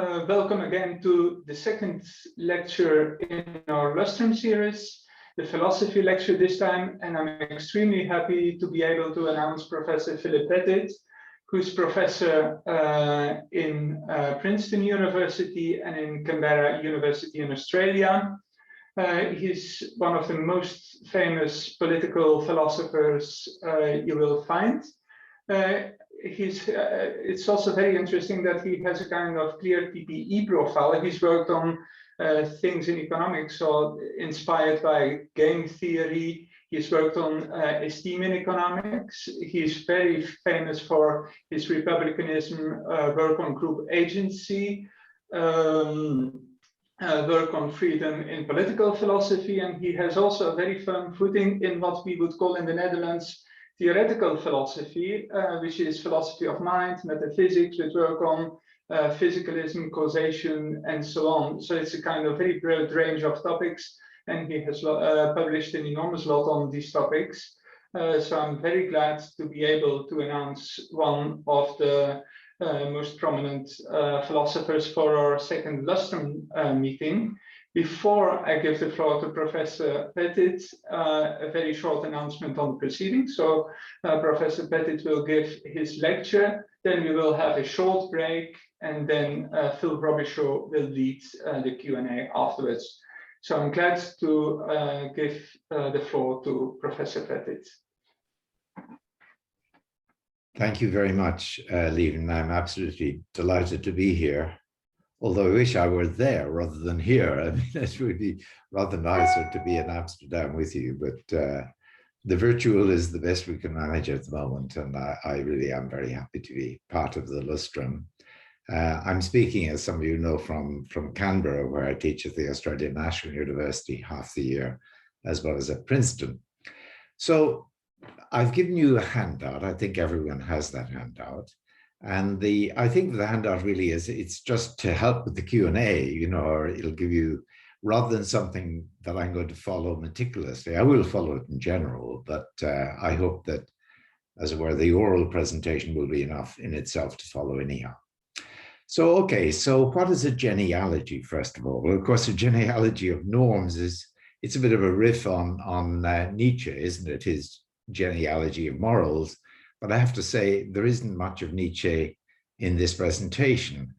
Welcome again to the second lecture in our Lustrum series, the philosophy lecture this time, and I'm extremely happy to be able to announce Professor Philip Pettit, who's professor in Princeton University and in Canberra University in Australia. He's one of the most famous political philosophers you will find. It's also very interesting that he has a kind of clear PPE profile. He's worked on things in economics, so inspired by game theory. He's worked on esteem in economics. He's very famous for his republicanism, work on group agency, work on freedom in political philosophy, and he has also a very firm footing in what we would call in the Netherlands theoretical philosophy, which is philosophy of mind, metaphysics, with work on physicalism, causation, and so on. So it's a kind of very broad range of topics, and he has published an enormous lot on these topics. So I'm very glad to be able to announce one of the most prominent philosophers for our second Lustrum meeting. Before I give the floor to Professor Pettit, a very short announcement on the proceedings. So Professor Pettit will give his lecture, then we will have a short break, and then Phil Robichaud will lead the Q&A afterwards. So I'm glad to give the floor to Professor Pettit. Thank you very much, Lieven. I'm absolutely delighted to be here. Although I wish I were there rather than here. I mean, it would be rather nicer to be in Amsterdam with you, but the virtual is the best we can manage at the moment, and I really am very happy to be part of the Lustrum. I'm speaking, as some of you know, from Canberra, where I teach at the Australian National University half the year, as well as at Princeton. So I've given you a handout. I think everyone has that handout. And I think the handout really is, it's just to help with the Q&A, you know, or it'll give you, rather than something that I'm going to follow meticulously, I will follow it in general, but I hope that, as it were, the oral presentation will be enough in itself to follow anyhow. So, okay, so what is a genealogy, first of all? Well, of course, a genealogy of norms it's a bit of a riff on Nietzsche, isn't it? His genealogy of morals. But I have to say, there isn't much of Nietzsche in this presentation.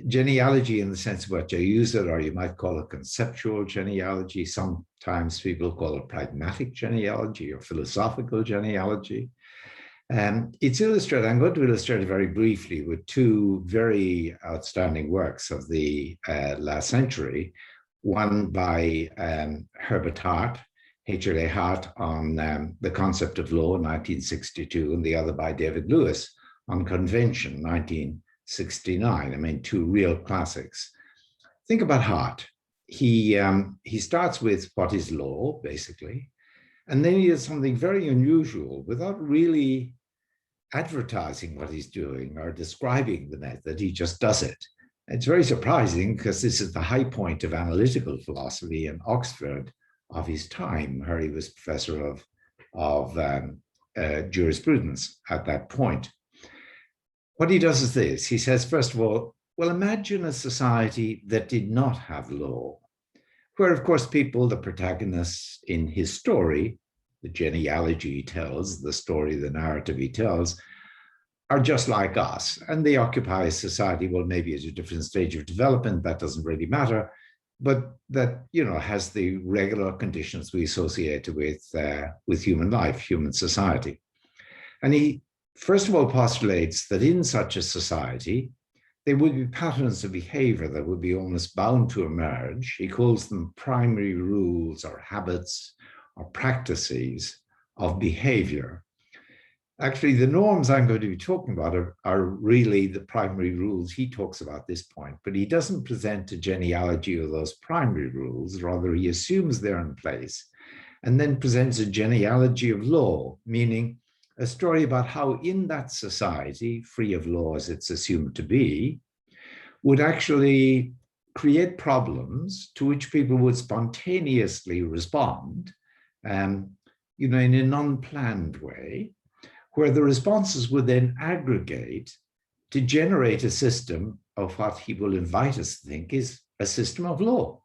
Genealogy, in the sense of what you use it, or you might call it conceptual genealogy. Sometimes people call it pragmatic genealogy or philosophical genealogy. It's illustrated, I'm going to illustrate it very briefly with two very outstanding works of the last century. One by Herbert Hart, H.L.A. Hart, on the concept of law, 1962, and the other by David Lewis on convention, 1969. I mean, two real classics. Think about Hart. He starts with what is law, basically, and then he does something very unusual without really advertising what he's doing or describing the method. He just does it. It's very surprising because this is the high point of analytical philosophy in Oxford of his time, where he was professor of jurisprudence at that point. What he does is this. He says, first of all, well, imagine a society that did not have law, where, of course, people, the protagonists in his story, the genealogy he tells, the story, the narrative he tells, are just like us, and they occupy a society, well, maybe at a different stage of development, that doesn't really matter, but that, you know, has the regular conditions we associate with human life, human society. And he, first of all, postulates that in such a society, there would be patterns of behavior that would be almost bound to emerge. He calls them primary rules or habits or practices of behavior. Actually, the norms I'm going to be talking about are really the primary rules he talks about at this point, but he doesn't present a genealogy of those primary rules. Rather, he assumes they're in place and then presents a genealogy of law, meaning a story about how in that society, free of law as it's assumed to be, would actually create problems to which people would spontaneously respond, you know, in an unplanned way, where the responses would then aggregate to generate a system of what he will invite us to think is a system of law.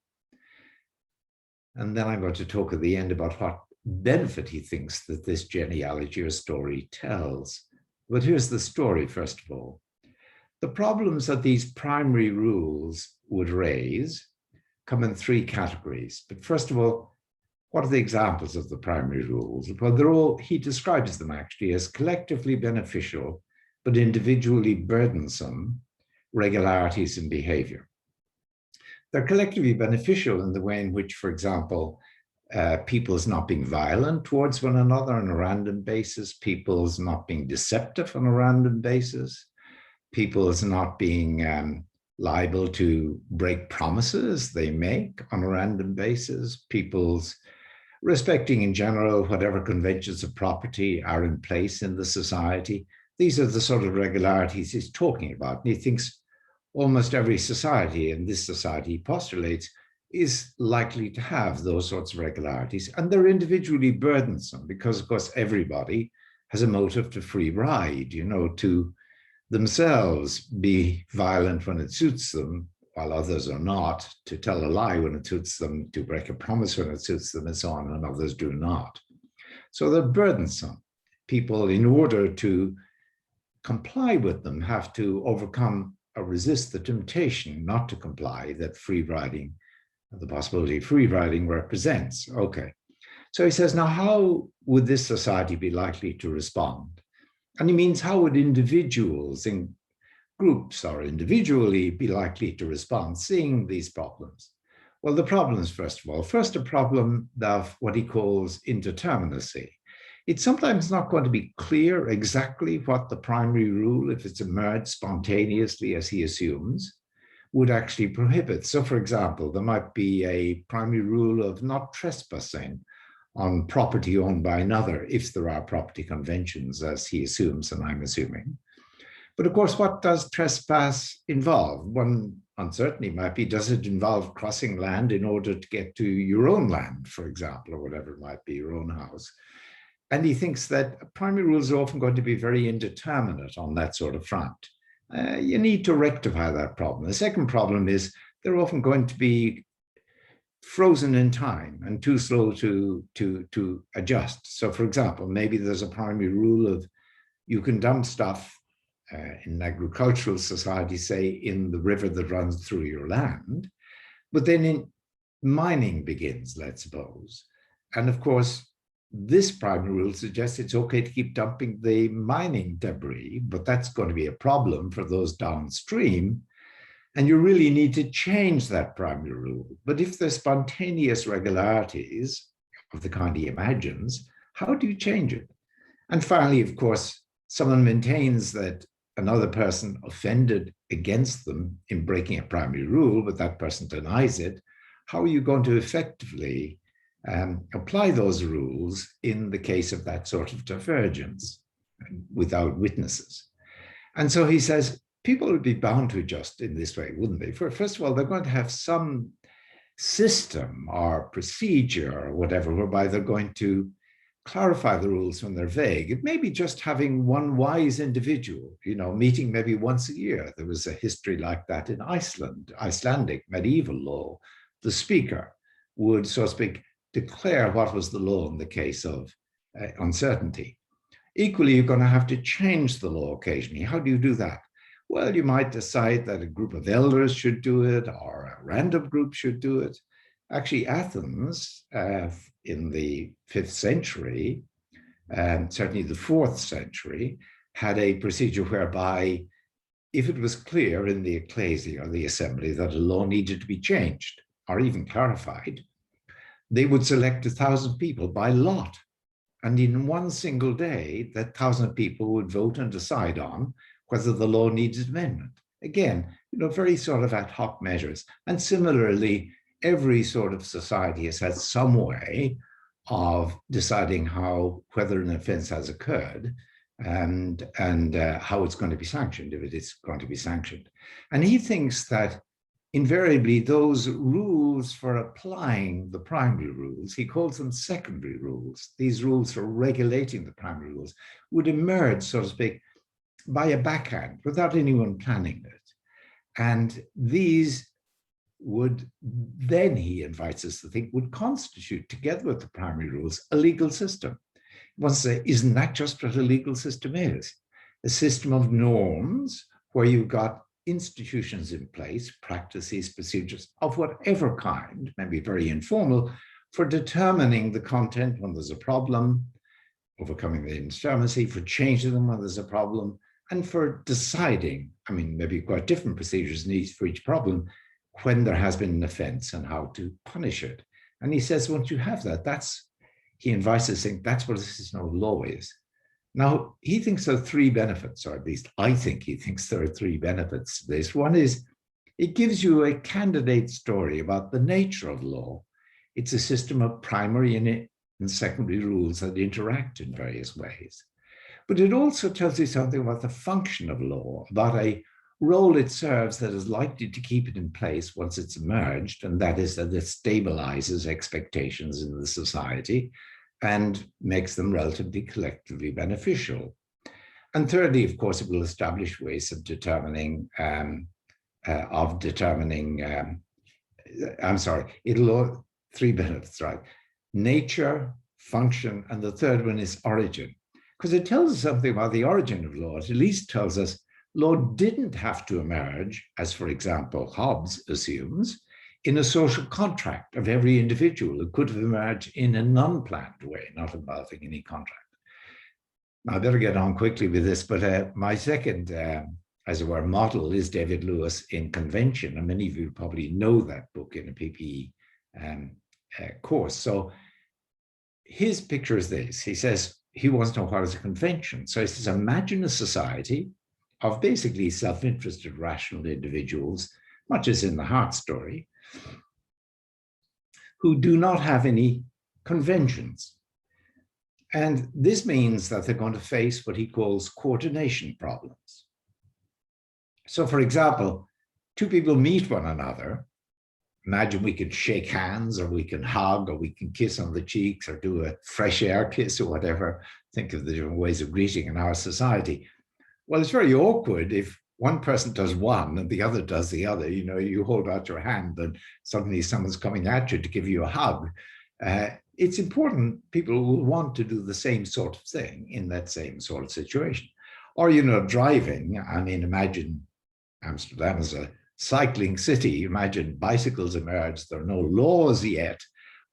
And then I'm going to talk at the end about what benefit he thinks that this genealogy or story tells. But here's the story, first of all. The problems that these primary rules would raise come in three categories. But first of all, what are the examples of the primary rules? Well, they're all, he describes them actually as collectively beneficial, but individually burdensome regularities in behavior. They're collectively beneficial in the way in which, for example, people's not being violent towards one another on a random basis, people's not being deceptive on a random basis, people's not being liable to break promises they make on a random basis, people's respecting in general whatever conventions of property are in place in the society. These are the sort of regularities he's talking about. And he thinks almost every society, and this society he postulates, is likely to have those sorts of regularities. And they're individually burdensome because, of course, everybody has a motive to free ride, you know, to themselves be violent when it suits them, while others are not, to tell a lie when it suits them, to break a promise when it suits them, and so on, and others do not. So they're burdensome. People, in order to comply with them, have to overcome or resist the temptation not to comply that free riding, the possibility of free riding represents. Okay. So he says, now how would this society be likely to respond? And he means, how would individuals in groups or individually be likely to respond seeing these problems? Well, the problems, first of all, a problem of what he calls indeterminacy. It's sometimes not going to be clear exactly what the primary rule, if it's emerged spontaneously as he assumes, would actually prohibit. So, for example, there might be a primary rule of not trespassing on property owned by another if there are property conventions, as he assumes and I'm assuming. But of course, what does trespass involve? One uncertainty might be, does it involve crossing land in order to get to your own land, for example, or whatever it might be, your own house? And he thinks that primary rules are often going to be very indeterminate on that sort of front. You need to rectify that problem. The second problem is they're often going to be frozen in time and too slow to adjust. So, for example, maybe there's a primary rule of you can dump stuff in agricultural society, say, in the river that runs through your land, but then in mining begins, let's suppose. And of course, this primary rule suggests it's okay to keep dumping the mining debris, but that's going to be a problem for those downstream. And you really need to change that primary rule. But if there's spontaneous regularities of the kind he imagines, how do you change it? And finally, of course, someone maintains that another person offended against them in breaking a primary rule, but that person denies it. How are you going to effectively apply those rules in the case of that sort of divergence without witnesses? And so he says, people would be bound to adjust in this way, wouldn't they? First of all, they're going to have some system or procedure or whatever, whereby they're going to clarify the rules when they're vague. It may be just having one wise individual, you know, meeting maybe once a year. There was a history like that in Iceland, Icelandic medieval law. The speaker would, so to speak, declare what was the law in the case of uncertainty. Equally, you're going to have to change the law occasionally. How do you do that? Well, you might decide that a group of elders should do it, or a random group should do it. Actually, Athens in the 5th century, and certainly the 4th century, had a procedure whereby if it was clear in the ecclesia or the assembly that a law needed to be changed or even clarified, they would select 1,000 people by lot. And in one single day, that 1,000 people would vote and decide on whether the law needed amendment. Again, you know, very sort of ad hoc measures. And similarly, every sort of society has had some way of deciding whether an offense has occurred and how it's going to be sanctioned, if it is going to be sanctioned. And he thinks that invariably those rules for applying the primary rules, he calls them secondary rules, these rules for regulating the primary rules, would emerge, so to speak, by a backhand without anyone planning it. And these would then, he invites us to think, would constitute, together with the primary rules, a legal system. He wants to say, isn't that just what a legal system is? A system of norms where you've got institutions in place, practices, procedures of whatever kind, maybe very informal, for determining the content when there's a problem, overcoming the indeterminacy, for changing them when there's a problem, and for deciding, I mean, maybe quite different procedures needs for each problem, when there has been an offense and how to punish it. And he says, once you have that, he invites us to think that's what a system of law is. Now, he thinks there are three benefits, or at least I think he thinks there are three benefits to this. One is it gives you a candidate story about the nature of law. It's a system of primary and secondary rules that interact in various ways. But it also tells you something about the function of law, about a role it serves that is likely to keep it in place once it's emerged, and that is that it stabilizes expectations in the society and makes them relatively collectively beneficial. And thirdly, of course, it will establish ways of determining, three benefits, right? Nature, function, and the third one is origin. Because it tells us something about the origin of law. It at least tells us law didn't have to emerge, as for example, Hobbes assumes, in a social contract of every individual. It could have emerged in a non-planned way, not involving any contract. Now, I better get on quickly with this, but my second, as it were, model is David Lewis in Convention, and many of you probably know that book in a PPE course. So his picture is this. He says he wants to know what is a convention. So he says, imagine a society of basically self-interested, rational individuals, much as in the Heart story, who do not have any conventions. And this means that they're going to face what he calls coordination problems. So, for example, two people meet one another. Imagine we could shake hands, or we can hug, or we can kiss on the cheeks, or do a fresh air kiss, or whatever. Think of the different ways of greeting in our society. Well, it's very awkward if one person does one and the other does the other. You know, you hold out your hand and suddenly someone's coming at you to give you a hug. It's important people will want to do the same sort of thing in that same sort of situation. Or, you know, driving. I mean, imagine Amsterdam as a cycling city. Imagine bicycles emerge. There are no laws yet.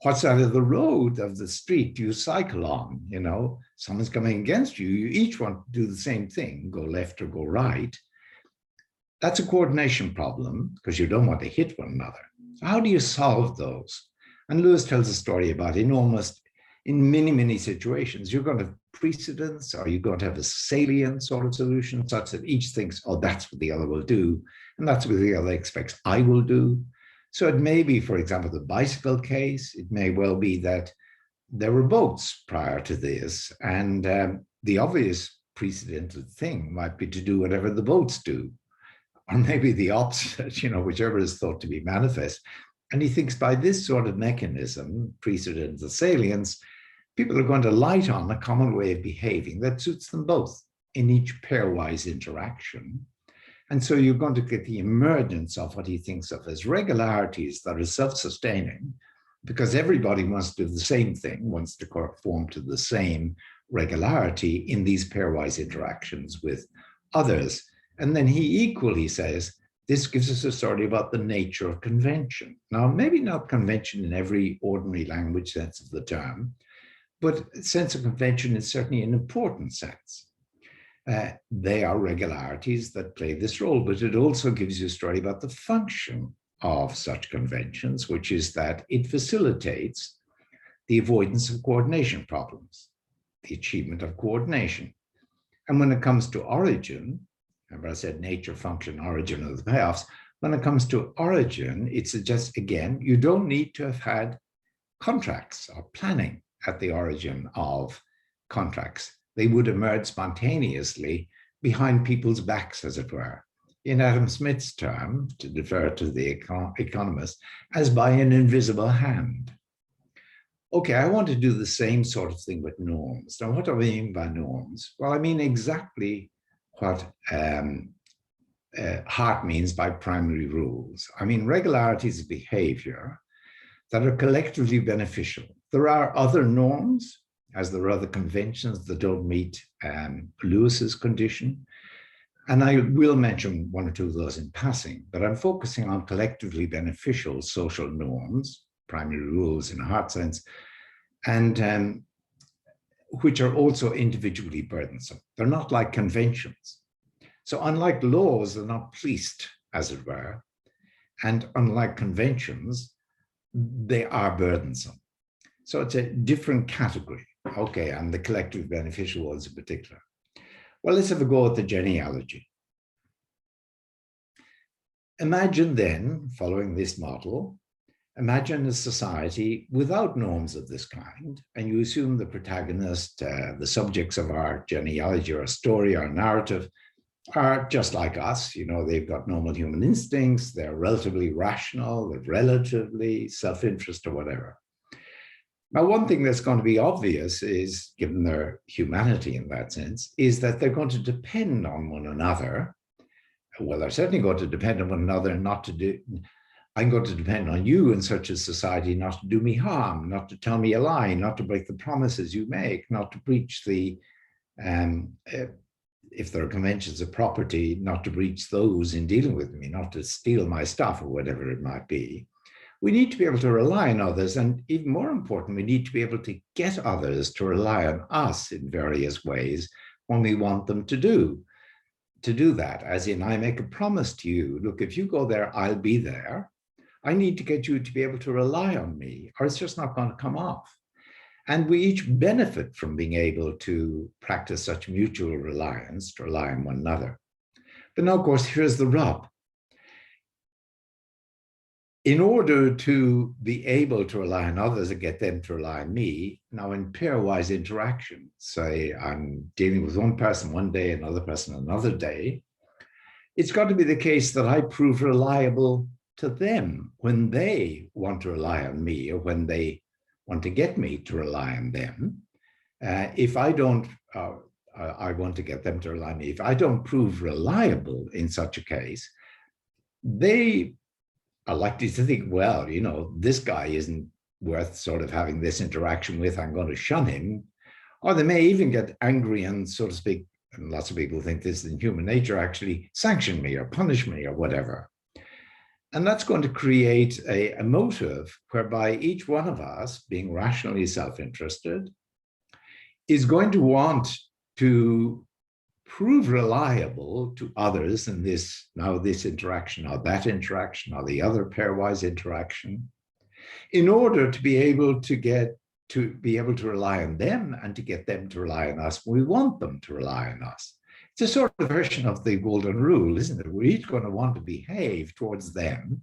What side of the road, of the street, do you cycle on? You know, someone's coming against you. You each want to do the same thing, go left or go right. That's a coordination problem because you don't want to hit one another. So how do you solve those? And Lewis tells a story about in many, many situations, you're going to have precedence, or you're going to have a salient sort of solution such that each thinks, oh, that's what the other will do. And that's what the other expects I will do. So it may be, for example, the bicycle case. It may well be that there were boats prior to this. And the obvious precedented thing might be to do whatever the boats do. Or maybe the opposite, you know, whichever is thought to be manifest. And he thinks by this sort of mechanism, precedent and salience, people are going to light on a common way of behaving that suits them both in each pairwise interaction. And so you're going to get the emergence of what he thinks of as regularities that are self-sustaining, because everybody wants to do the same thing, wants to conform to the same regularity in these pairwise interactions with others. And then he equally says, this gives us a story about the nature of convention. Now, maybe not convention in every ordinary language sense of the term, but sense of convention is certainly an important sense. They are regularities that play this role, but it also gives you a story about the function of such conventions, which is that it facilitates the avoidance of coordination problems, the achievement of coordination. And when it comes to origin, remember I said nature, function, origin of the payoffs. When it comes to origin, it suggests, again, you don't need to have had contracts or planning at the origin of contracts. They would emerge spontaneously behind people's backs, as it were. In Adam Smith's term, to defer to the economist, as by an invisible hand. Okay, I want to do the same sort of thing with norms. Now, what do I mean by norms? Well, I mean exactly what Hart means by primary rules. I mean regularities of behavior that are collectively beneficial. There are other norms, as there are other conventions that don't meet Lewis's condition. And I will mention one or two of those in passing, but I'm focusing on collectively beneficial social norms, primary rules in a hard sense, and which are also individually burdensome. They're not like conventions. So unlike laws, they're not policed, as it were, and unlike conventions, they are burdensome. So it's a different category. Okay, and the collectively beneficial ones in particular. Well, let's have a go at the genealogy. Imagine then, following this model, imagine a society without norms of this kind, and you assume the protagonist, the subjects of our genealogy or story or narrative are just like us. You know, they've got normal human instincts, they're relatively rational, they're relatively self-interest or whatever. Now, one thing that's going to be obvious is, given their humanity in that sense, is that they're going to depend on one another. Well, they're certainly going to depend on one another and not to do, I'm going to depend on you in such a society not to do me harm, not to tell me a lie, not to break the promises you make, not to breach the, if there are conventions of property, not to breach those in dealing with me, not to steal my stuff or whatever it might be. We need to be able to rely on others, and even more important, we need to be able to get others to rely on us in various ways when we want them to do that. As in, I make a promise to you, look, if you go there, I'll be there. I need to get you to be able to rely on me, or it's just not going to come off. And we each benefit from being able to practice such mutual reliance, to rely on one another. But now, of course, here's the rub. In order to be able to rely on others and get them to rely on me, now in pairwise interaction, say I'm dealing with one person one day, another person another day, it's got to be the case that I prove reliable to them when they want to rely on me or when they want to get me to rely on them. If I don't, I want to get them to rely on me. If I don't prove reliable in such a case, they are likely to think, well, you know, this guy isn't worth sort of having this interaction with, I'm going to shun him. Or they may even get angry and, so to speak, and lots of people think this is in human nature, actually sanction me or punish me or whatever. And that's going to create a motive whereby each one of us, being rationally self-interested, is going to want to prove reliable to others in this, now this interaction, or that interaction, or the other pairwise interaction, in order to be able to rely on them and to get them to rely on us. We want them to rely on us. It's a sort of version of the golden rule, isn't it? We're each going to want to behave towards them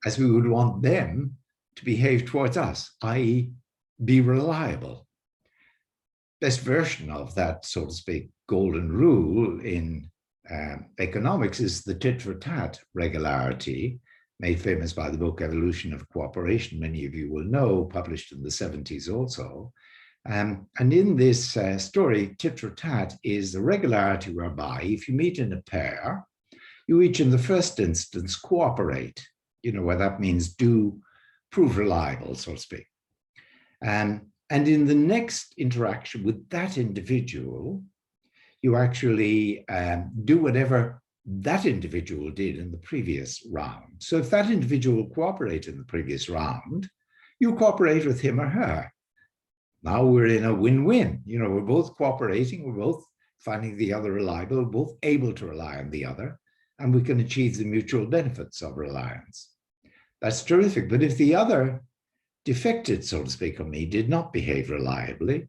as we would want them to behave towards us, i.e. be reliable. Best version of that, so to speak, golden rule in economics is the tit-for-tat regularity, made famous by the book Evolution of Cooperation, many of you will know, published in the 70s also. And in this story, tit-for-tat is the regularity whereby if you meet in a pair, you each in the first instance cooperate, you know, where that means do prove reliable, so to speak. And in the next interaction with that individual, you actually do whatever that individual did in the previous round. So if that individual cooperated in the previous round, you cooperate with him or her. Now we're in a win-win. You know, we're both cooperating, we're both finding the other reliable, both able to rely on the other, and we can achieve the mutual benefits of reliance. That's terrific. But if the other defected, so to speak, on me, did not behave reliably,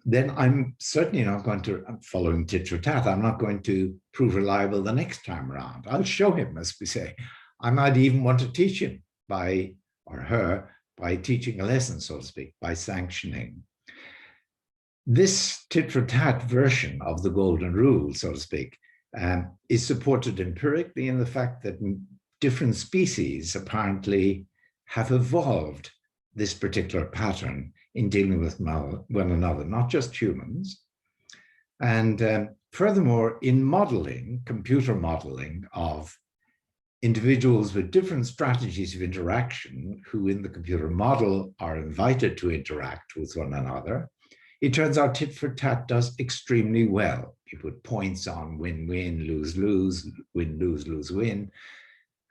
then I'm certainly not going to, following tit-for-tat, I'm not going to prove reliable the next time around. I'll show him, as we say. I might even want to teach him by, or her, by teaching a lesson, so to speak, by sanctioning. This tit-for-tat version of the golden rule, so to speak, is supported empirically in the fact that different species apparently have evolved this particular pattern in dealing with one another, not just humans. And furthermore, in modeling, computer modeling of individuals with different strategies of interaction who in the computer model are invited to interact with one another, it turns out tit-for-tat does extremely well. You put points on win-win, lose-lose, win-lose, lose-win.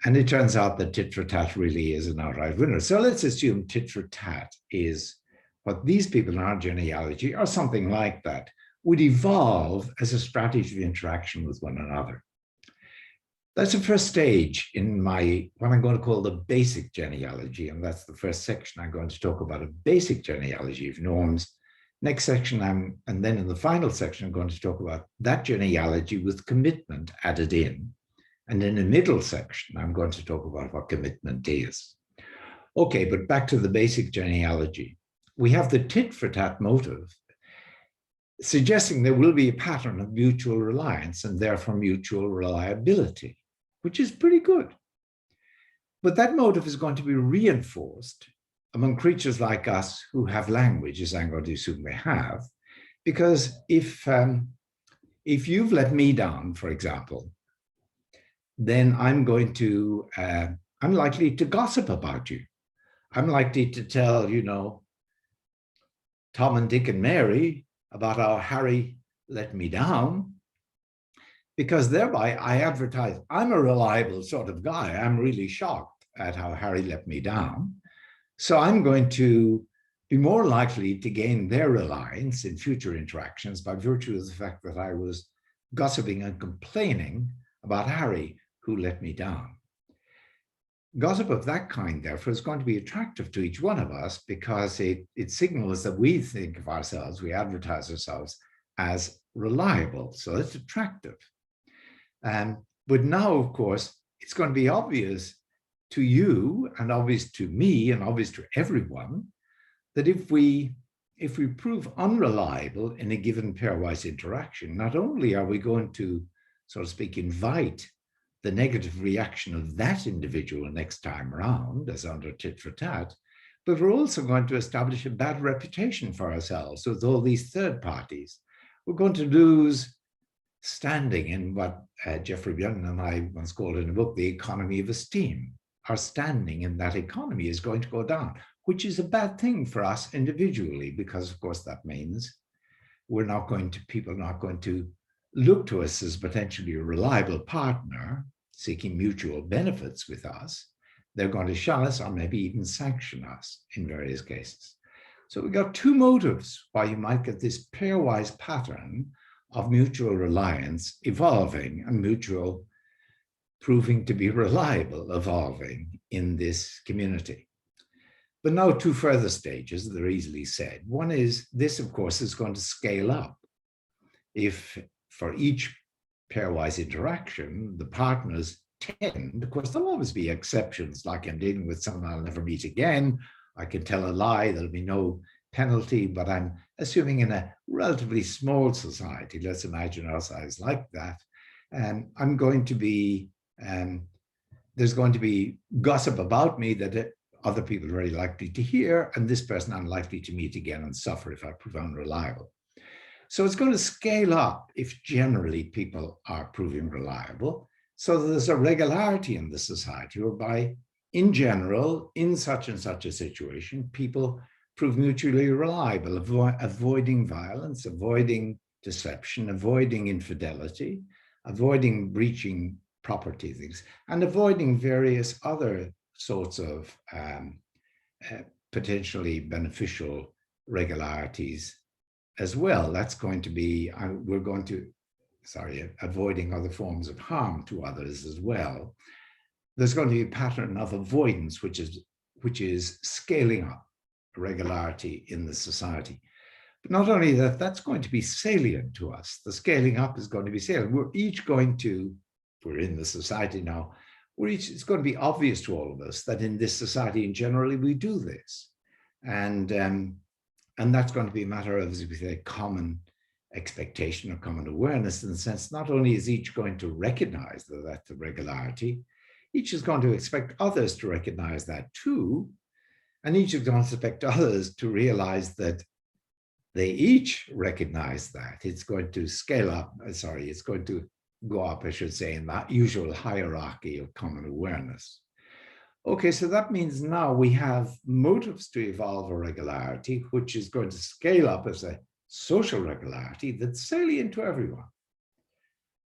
And it turns out that tit-for-tat really is an outright winner. So let's assume tit-for-tat is what these people in our genealogy, or something like that, would evolve as a strategy of interaction with one another. That's the first stage in my, what I'm going to call the basic genealogy. And that's the first section. I'm going to talk about a basic genealogy of norms. Next section, and then in the final section, I'm going to talk about that genealogy with commitment added in. And in the middle section, I'm going to talk about what commitment is. Okay, but back to the basic genealogy. We have the tit-for-tat motive, suggesting there will be a pattern of mutual reliance and therefore mutual reliability, which is pretty good. But that motive is going to be reinforced among creatures like us who have language, as I'm going to assume they have, because if you've let me down, for example, then I'm likely to gossip about you. I'm likely to tell, Tom and Dick and Mary about how Harry let me down, because thereby I advertise, I'm a reliable sort of guy. I'm really shocked at how Harry let me down. So I'm going to be more likely to gain their reliance in future interactions by virtue of the fact that I was gossiping and complaining about Harry, who let me down. Gossip of that kind, therefore, is going to be attractive to each one of us because it signals that we think of ourselves, we advertise ourselves as reliable. So it's attractive. But now, of course, it's going to be obvious to you and obvious to me and obvious to everyone that if we prove unreliable in a given pairwise interaction, not only are we going to, so to speak, invite the negative reaction of that individual next time around, as under tit-for-tat, but we're also going to establish a bad reputation for ourselves with all these third parties. We're going to lose standing in what Jeffrey Young and I once called in a book, the economy of esteem. Our standing in that economy is going to go down, which is a bad thing for us individually, because of course that means people are not going to look to us as potentially a reliable partner seeking mutual benefits with us. They're going to shun us or maybe even sanction us in various cases. So we've got two motives why you might get this pairwise pattern of mutual reliance evolving and mutual proving to be reliable evolving in this community. But now two further stages, they're easily said. One is this, of course, is going to scale up. If for each pairwise interaction, the partners tend, of course, there'll always be exceptions, like I'm dealing with someone I'll never meet again. I can tell a lie, there'll be no penalty, but I'm assuming in a relatively small society, let's imagine our size like that, I'm going to be, there's going to be gossip about me that other people are very likely to hear, and this person I'm likely to meet again and suffer if I prove unreliable. So it's going to scale up if generally people are proving reliable. So there's a regularity in the society whereby, in general, in such and such a situation, people prove mutually reliable, avoiding violence, avoiding deception, avoiding infidelity, avoiding breaching property things, and avoiding various other sorts of potentially beneficial regularities as well. That's going to be, avoiding other forms of harm to others as well. There's going to be a pattern of avoidance, which is scaling up regularity in the society. But not only that, that's going to be salient to us. The scaling up is going to be salient. We're in the society now, it's going to be obvious to all of us that in this society in generally we do this. And that's going to be a matter of, as we say, common expectation or common awareness, in the sense not only is each going to recognize that that's a regularity, each is going to expect others to recognize that too, and each is going to expect others to realize that they each recognize that it's going to scale up, it's going to go up, I should say, in that usual hierarchy of common awareness. Okay, so that means now we have motives to evolve a regularity, which is going to scale up as a social regularity that's salient to everyone.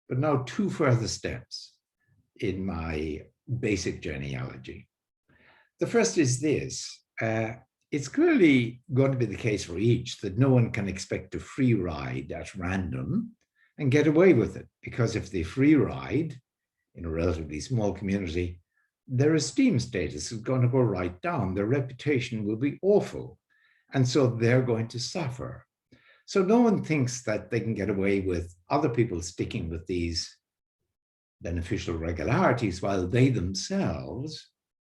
But now 2 further steps in my basic genealogy. The first is this. It's clearly going to be the case for each that no one can expect to free ride at random and get away with it, because if they free ride in a relatively small community, their esteem status is going to go right down. Their reputation will be awful. And so they're going to suffer. So no one thinks that they can get away with other people sticking with these beneficial regularities while they themselves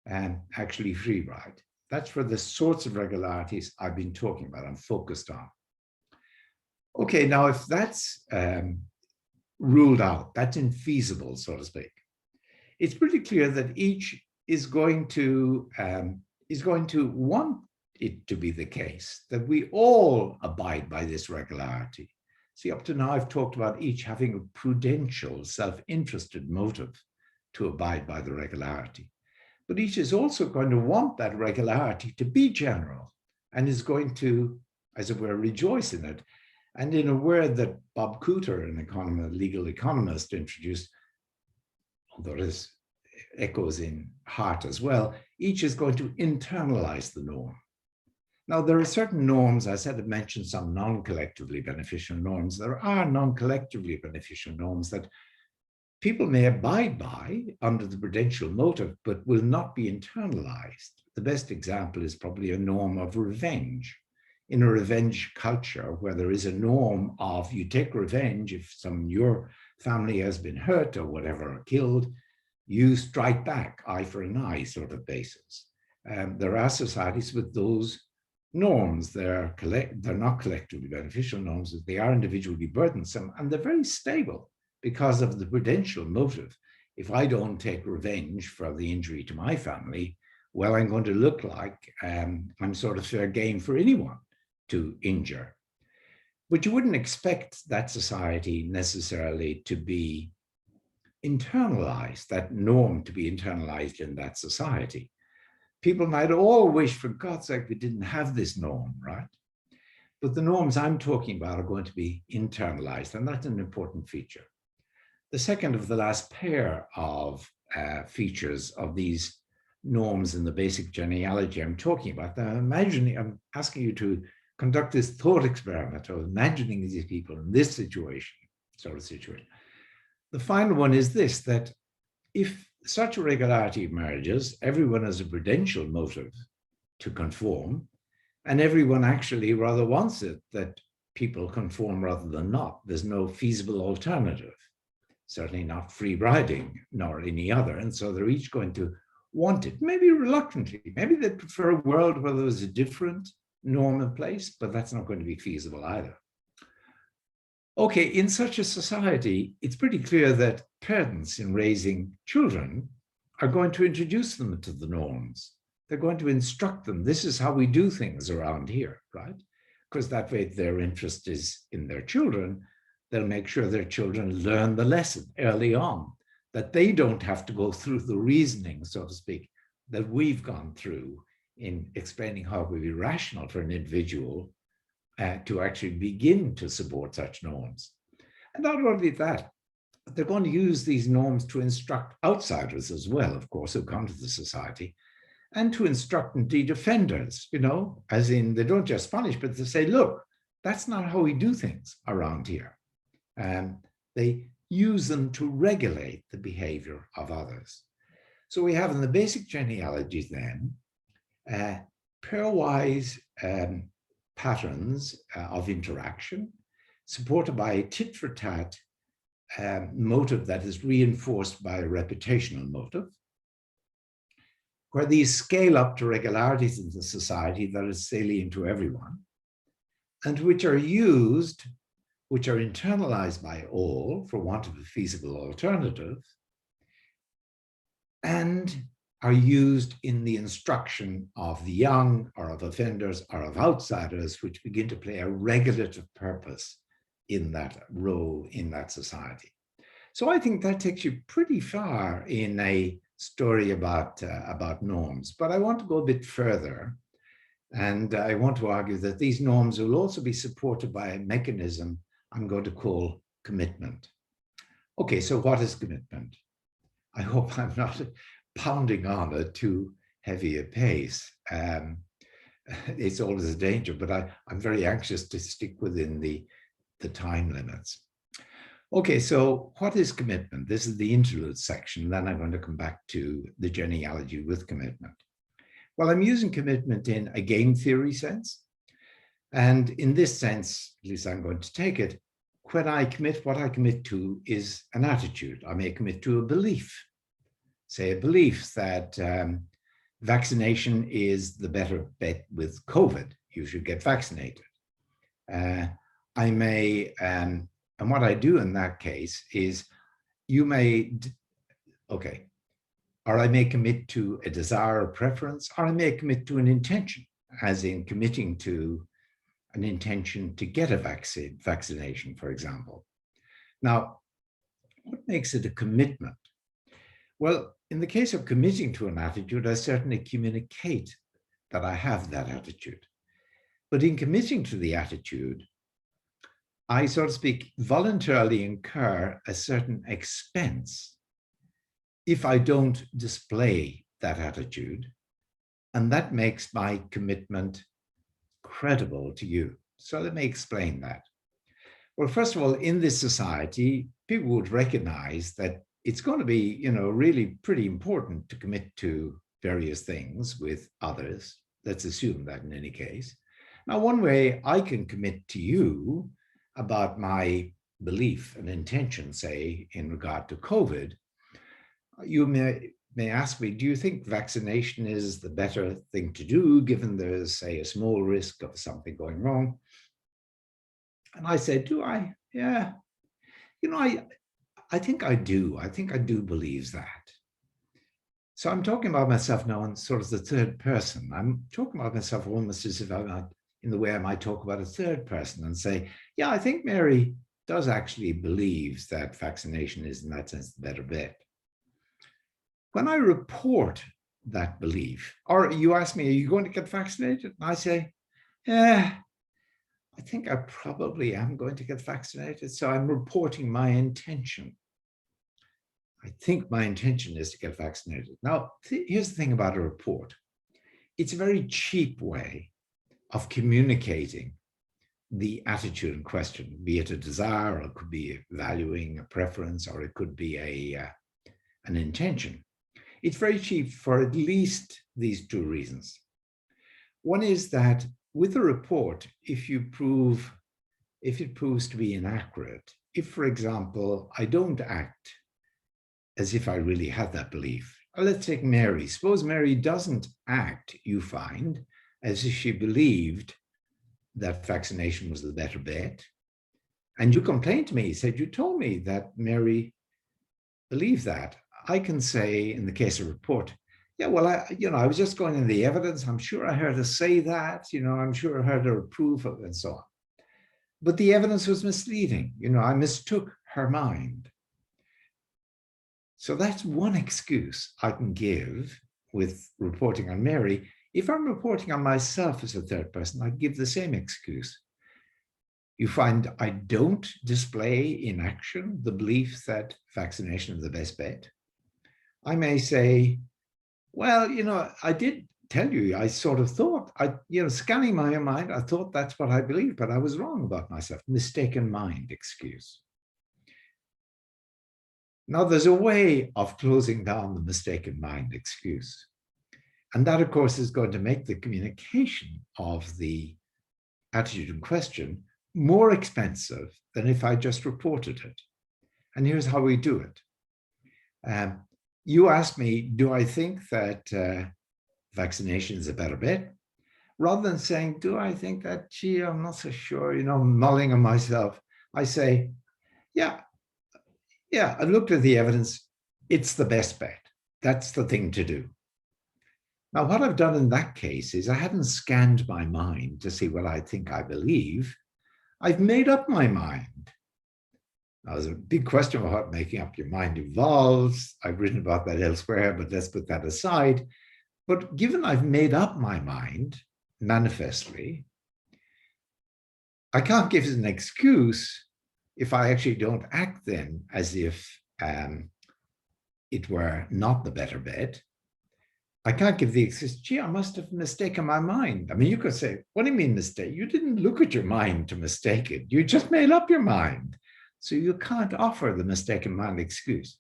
actually free ride. That's for the sorts of regularities I've been talking about, I'm focused on. Okay, now if that's ruled out, that's infeasible, so to speak, it's pretty clear that each is going to want it to be the case that we all abide by this regularity. See, up to now, I've talked about each having a prudential, self-interested motive to abide by the regularity. But each is also going to want that regularity to be general and is going to, as it were, rejoice in it. And in a word that Bob Cooter, an legal economist, introduced, although this echoes in Hart as well, each is going to internalize the norm. Now, there are certain norms, as I said, I mentioned some non-collectively beneficial norms. There are non-collectively beneficial norms that people may abide by under the prudential motive, but will not be internalized. The best example is probably a norm of revenge. In a revenge culture where there is a norm of you take revenge if your family has been hurt or whatever, or killed, you strike back, eye for an eye sort of basis. There are societies with those norms. They're not collectively beneficial norms, they are individually burdensome, and they're very stable because of the prudential motive. If I don't take revenge for the injury to my family, well, I'm going to look like I'm sort of fair game for anyone to injure. But you wouldn't expect that society necessarily to be internalized, that norm to be internalized in that society. People might all wish, for God's sake, we didn't have this norm, right? But the norms I'm talking about are going to be internalized, and that's an important feature. The second of the last pair of features of these norms in the basic genealogy I'm talking about, I'm asking you to conduct this thought experiment of imagining these people in this situation, sort of situation. The final one is this, that if such a regularity emerges, everyone has a prudential motive to conform, and everyone actually rather wants it that people conform rather than not. There's no feasible alternative, certainly not free riding, nor any other. And so they're each going to want it, maybe reluctantly. Maybe they prefer a world where there's a different norm in place, but that's not going to be feasible either. Okay, in such a society, it's pretty clear that parents in raising children are going to introduce them to the norms. They're going to instruct them. This is how we do things around here, right? Because that way their interest is in their children. They'll make sure their children learn the lesson early on, that they don't have to go through the reasoning, so to speak, that we've gone through in explaining how it would be rational for an individual to actually begin to support such norms. And not only that, they're going to use these norms to instruct outsiders as well, of course, who come to the society, and to instruct indeed offenders, as in they don't just punish, but they say, look, that's not how we do things around here. And they use them to regulate the behavior of others. So we have in the basic genealogy then, pairwise patterns of interaction supported by a tit-for-tat motive that is reinforced by a reputational motive, where these scale up to regularities in the society that is salient to everyone, and which are internalized by all for want of a feasible alternative, and are used in the instruction of the young or of offenders or of outsiders, which begin to play a regulative purpose in that role in that society. So I think that takes you pretty far in a story about norms. But I want to go a bit further. And I want to argue that these norms will also be supported by a mechanism I'm going to call commitment. Okay, so what is commitment? I hope I'm not pounding on at too heavy a pace. It's always a danger, but I'm very anxious to stick within the time limits. Okay, so what is commitment? This is the interlude section. Then I'm going to come back to the genealogy with commitment. Well, I'm using commitment in a game theory sense. And in this sense, at least I'm going to take it, when I commit, what I commit to is an attitude. I may commit to a belief, say a belief that vaccination is the better bet with COVID. You should get vaccinated. I may, and what I do in that case is you may, okay, or I may commit to a desire or preference, or I may commit to an intention, as in committing to an intention to get a vaccination, for example. Now, what makes it a commitment? Well, in the case of committing to an attitude, I certainly communicate that I have that attitude. But in committing to the attitude, I, so to speak, voluntarily incur a certain expense if I don't display that attitude, and that makes my commitment credible to you. So let me explain that. Well, first of all, in this society, people would recognize that it's going to be, really pretty important to commit to various things with others. Let's assume that in any case. Now, one way I can commit to you about my belief and intention, say, in regard to COVID, you may ask me, do you think vaccination is the better thing to do, given there's, say, a small risk of something going wrong? And I said, do I? Yeah. I think I do. I think I do believe that. So I'm talking about myself now in sort of the third person. I'm talking about myself almost as if I'm in the way I might talk about a third person and say, yeah, I think Mary does actually believe that vaccination is in that sense the better bet. When I report that belief, or you ask me, are you going to get vaccinated? And I say, yeah, I think I probably am going to get vaccinated. So I'm reporting my intention. I think my intention is to get vaccinated. Now, here's the thing about a report. It's a very cheap way of communicating the attitude in question, be it a desire, or it could be valuing a preference, or it could be an intention. It's very cheap for at least these two reasons. One is that with a report, if it proves to be inaccurate, if, for example, I don't act as if I really had that belief. Let's take Mary. Suppose Mary doesn't act, you find, as if she believed that vaccination was the better bet. And you complained to me, said, you told me that Mary believed that. I can say, in the case of report, yeah, well, I was just going in the evidence. I'm sure I heard her say that, I'm sure I heard her approve of it and so on. But the evidence was misleading. I mistook her mind. So that's one excuse I can give with reporting on Mary. If I'm reporting on myself as a third person, I give the same excuse. You find I don't display in action the belief that vaccination is the best bet. I may say, well, I did tell you, I sort of thought, scanning my own mind, I thought that's what I believed, but I was wrong about myself. Mistaken mind excuse. Now, there's a way of closing down the mistaken mind excuse. And that, of course, is going to make the communication of the attitude in question more expensive than if I just reported it. And here's how we do it. You asked me, do I think that vaccination is a better bet? Rather than saying, do I think that, gee, I'm not so sure, mulling on myself, I say, yeah, I've looked at the evidence. It's the best bet. That's the thing to do. Now, what I've done in that case is I haven't scanned my mind to see what I think I believe. I've made up my mind. Now, there's a big question about what making up your mind involves. I've written about that elsewhere, but let's put that aside. But given I've made up my mind, manifestly, I can't give it an excuse if I actually don't act then as if it were not the better bet. I can't give the excuse, gee, I must have mistaken my mind. I mean, you could say, what do you mean mistake? You didn't look at your mind to mistake it. You just made up your mind. So you can't offer the mistaken mind excuse.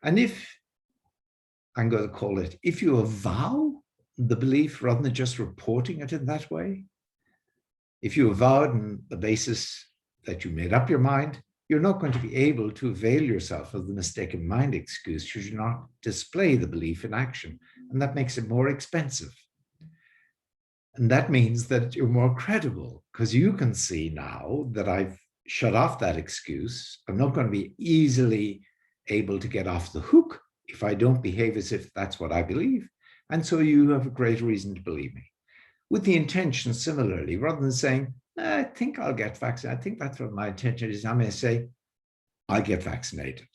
And if, I'm going to call it, if you avow the belief rather than just reporting it in that way, if you avow it on the basis that you made up your mind, you're not going to be able to avail yourself of the mistaken mind excuse should you not display the belief in action. And that makes it more expensive. And that means that you're more credible because you can see now that I've shut off that excuse. I'm not going to be easily able to get off the hook if I don't behave as if that's what I believe. And so you have a great reason to believe me. With the intention similarly, rather than saying, I think I'll get vaccinated, I think that's what my intention is, I may say, I'll get vaccinated.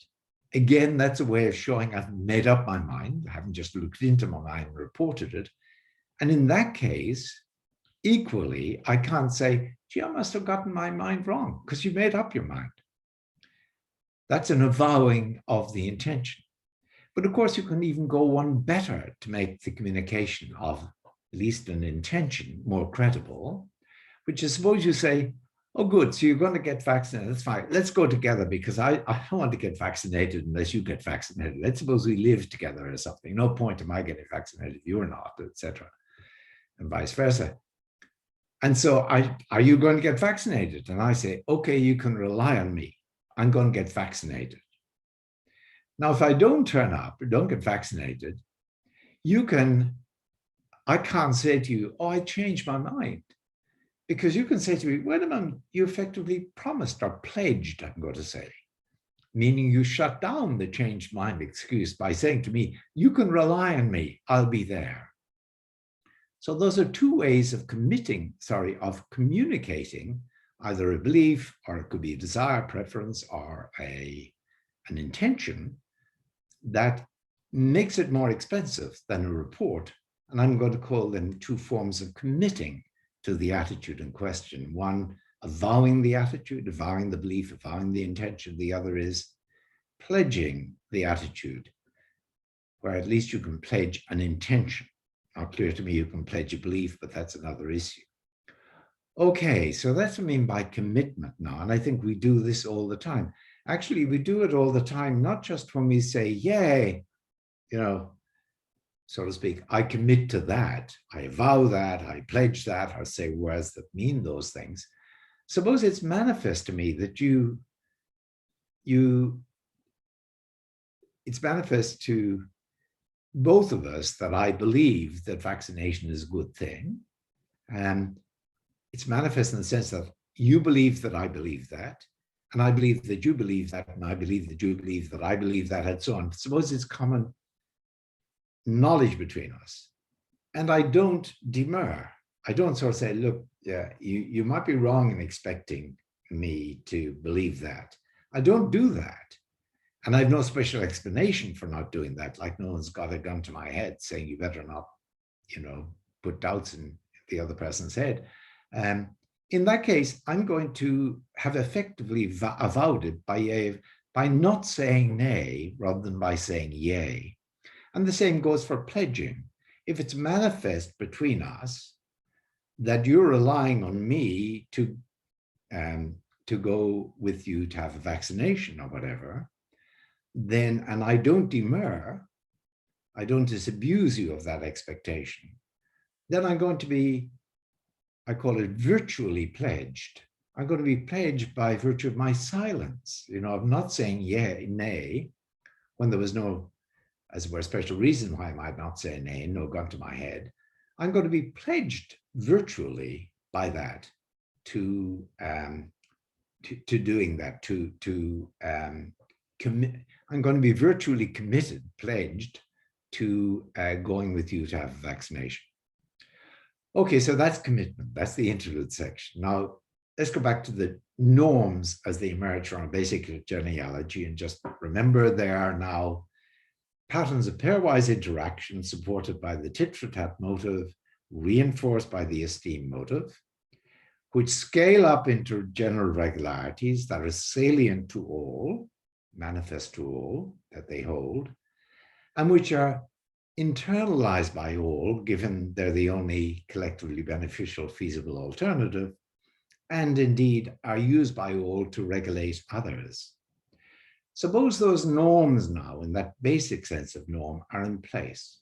Again, that's a way of showing I've made up my mind. I haven't just looked into my mind and reported it. And in that case, equally, I can't say, gee, I must have gotten my mind wrong because you made up your mind. That's an avowing of the intention. But of course, you can even go one better to make the communication of at least an intention more credible, which is suppose you say, oh, good, so you're going to get vaccinated. That's fine. Let's go together because I don't want to get vaccinated unless you get vaccinated. Let's suppose we live together or something. No point am I getting vaccinated if you're not, etc. And vice versa. And so are you going to get vaccinated? And I say, okay, you can rely on me. I'm going to get vaccinated. Now, if I don't turn up or don't get vaccinated, I can't say to you, oh, I changed my mind. Because you can say to me, wait a minute, you effectively promised or pledged, I'm going to say, meaning you shut down the changed mind excuse by saying to me, you can rely on me, I'll be there. So those are two ways of communicating either a belief, or it could be a desire, preference, or an intention that makes it more expensive than a report. And I'm going to call them two forms of committing to the attitude in question. One, avowing the attitude, avowing the belief, avowing the intention. The other is pledging the attitude, where at least you can pledge an intention. Not clear to me you can pledge a belief, but that's another issue. Okay, so that's what I mean by commitment now. And I think we do this all the time. Actually, we do it all the time, not just when we say, yay, so to speak, I commit to that, I vow that, I pledge that, or say words that mean those things. Suppose it's manifest to me that it's manifest to both of us that I believe that vaccination is a good thing. And it's manifest in the sense that you believe that I believe that, and I believe that you believe that, and I believe that you believe that I believe that, and so on. Suppose it's common knowledge between us. And I don't demur. I don't sort of say, look, yeah, you might be wrong in expecting me to believe that. I don't do that. And I have no special explanation for not doing that. Like no one's got a gun to my head saying you better not, put doubts in the other person's head. In that case, I'm going to have effectively avowed it by not saying nay rather than by saying yay. And the same goes for pledging. If it's manifest between us that you're relying on me to go with you to have a vaccination or whatever, then, and I don't demur, I don't disabuse you of that expectation, then I'm going to be, I call it virtually pledged. I'm going to be pledged by virtue of my silence. I'm not saying yea, nay, when there was no, as it were, special reason why I might not say nay, no gun to my head. I'm going to be pledged virtually by that to doing that, to commit. I'm going to be virtually committed, pledged to going with you to have a vaccination. Okay, so that's commitment. That's the interlude section. Now, let's go back to the norms as they emerge from a basic genealogy, and just remember they are now patterns of pairwise interaction supported by the tit-for-tat motive, reinforced by the esteem motive, which scale up into general regularities that are salient to all, manifest to all, that they hold, and which are internalized by all, given they're the only collectively beneficial feasible alternative, and indeed are used by all to regulate others. Suppose those norms now, in that basic sense of norm, are in place.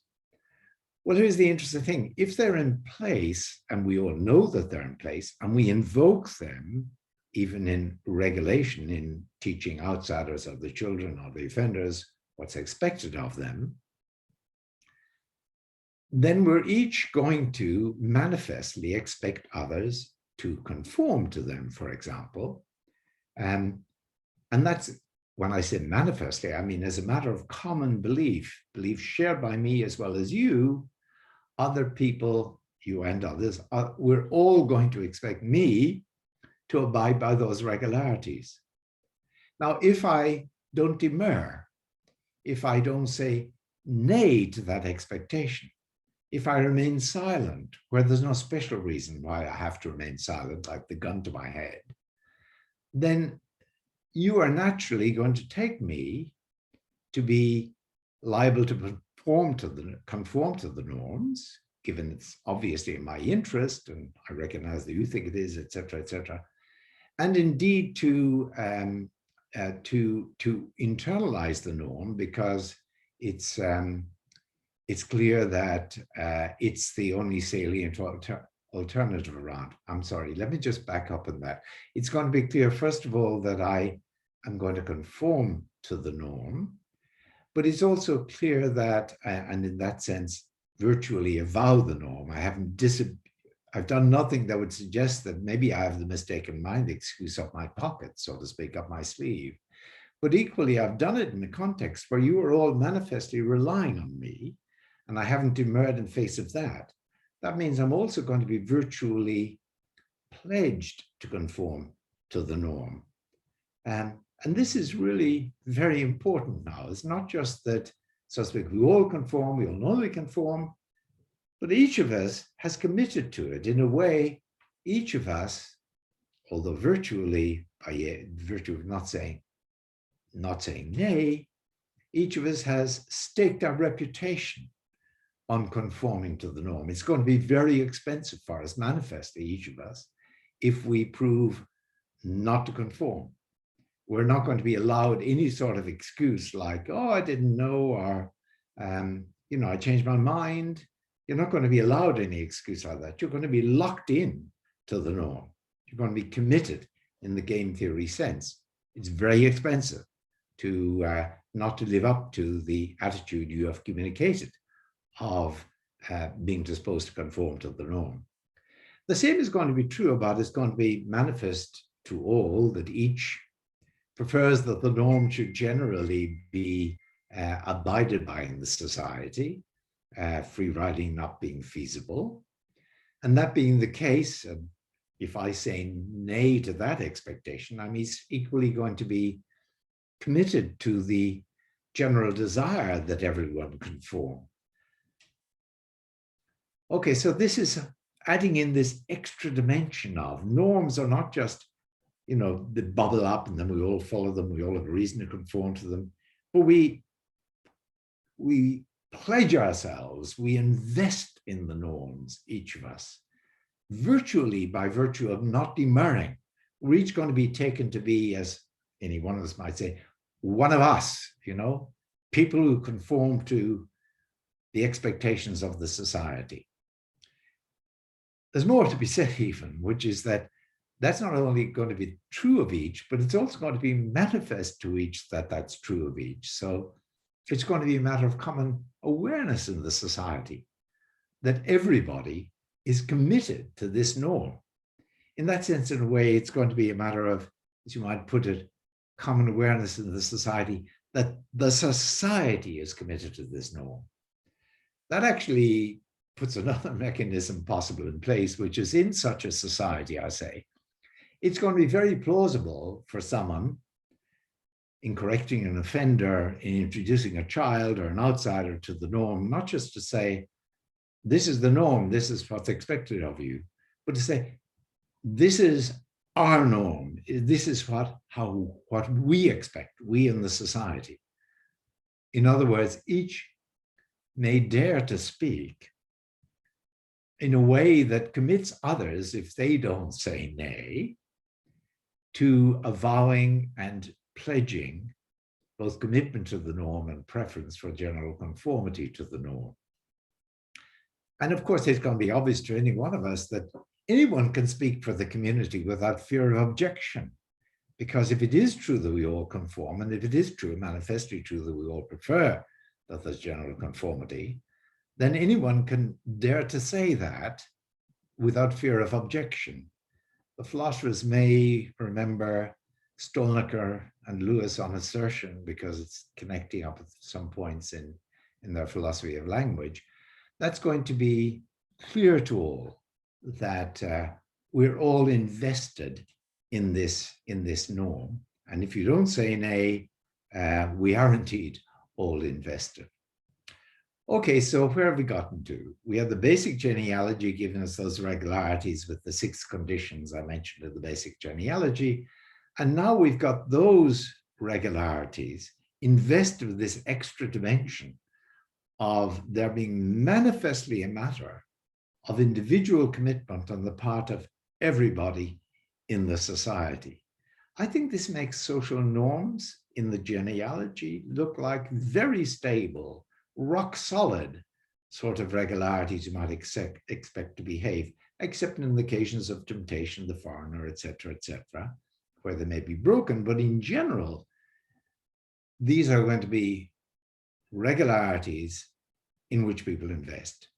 Well, here's the interesting thing. If they're in place, and we all know that they're in place, and we invoke them, even in regulation, in teaching outsiders or the children or the offenders what's expected of them, then we're each going to manifestly expect others to conform to them, for example. And that's, when I say manifestly, I mean as a matter of common belief shared by me as well as you, other people, you and others, we're all going to expect me to abide by those regularities. Now, if I don't demur, if I don't say nay to that expectation, if I remain silent, where there's no special reason why I have to remain silent, like the gun to my head, then you are naturally going to take me to be liable to conform to the norms, given it's obviously in my interest, and I recognize that you think it is, etc., and indeed to internalize the norm, because it's clear that it's the only salient alternative around. I'm sorry, let me just back up on that. It's going to be clear, first of all, that I am going to conform to the norm, but it's also clear that, and in that sense, virtually avow the norm. I've done nothing that would suggest that maybe I have the mistaken mind excuse up my pocket, so to speak, up my sleeve. But equally, I've done it in a context where you are all manifestly relying on me, and I haven't demurred in face of that. That means I'm also going to be virtually pledged to conform to the norm. And this is really very important now. It's not just that, so to speak, we all conform, we all know we conform, but each of us has committed to it. In a way, each of us, although virtually, by virtue of not saying nay, each of us has staked our reputation on conforming to the norm. It's going to be very expensive for us, manifestly, each of us, if we prove not to conform. We're not going to be allowed any sort of excuse like, oh, I didn't know, or, I changed my mind. You're not going to be allowed any excuse like that. You're going to be locked in to the norm. You're going to be committed in the game theory sense. It's very expensive to not to live up to the attitude you have communicated of being disposed to conform to the norm. The same is going to be true about, it's going to be manifest to all that each prefers that the norm should generally be abided by in the society, free riding not being feasible. And that being the case, if I say nay to that expectation, I'm equally going to be committed to the general desire that everyone conform. Okay, so this is adding in this extra dimension of norms are not just, they bubble up and then we all follow them, we all have a reason to conform to them, but we pledge ourselves, we invest in the norms, each of us, virtually by virtue of not demurring. We're each going to be taken to be, as any one of us might say, one of us, people who conform to the expectations of the society. There's more to be said even, which is that that's not only going to be true of each, but it's also going to be manifest to each that that's true of each. So it's going to be a matter of common awareness in the society that everybody is committed to this norm. In that sense, in a way, it's going to be a matter of, as you might put it, common awareness in the society that the society is committed to this norm. that actually puts another mechanism possible in place, which is in such a society, I say, it's going to be very plausible for someone in correcting an offender, in introducing a child or an outsider to the norm, not just to say, this is the norm, this is what's expected of you, but to say, this is our norm, this is what we expect, we in the society. In other words, each may dare to speak in a way that commits others, if they don't say nay, to avowing and pledging both commitment to the norm and preference for general conformity to the norm. And of course, it's going to be obvious to any one of us that anyone can speak for the community without fear of objection. Because if it is true that we all conform, and if it is true, manifestly true, that we all prefer that there's general conformity, then anyone can dare to say that without fear of objection. The philosophers may remember Stolnaker and Lewis on assertion, because it's connecting up at some points in their philosophy of language. That's going to be clear to all that we're all invested in this norm. And if you don't say nay, we are indeed all invested. Okay, so where have we gotten to? We have the basic genealogy giving us those regularities with the 6 conditions I mentioned in the basic genealogy. And now we've got those regularities invested with this extra dimension of there being manifestly a matter of individual commitment on the part of everybody in the society. I think this makes social norms in the genealogy look like very stable, rock solid sort of regularities you might expect to behave, except in the occasions of temptation, the foreigner, etc., where they may be broken. But in general, these are going to be regularities in which people invest.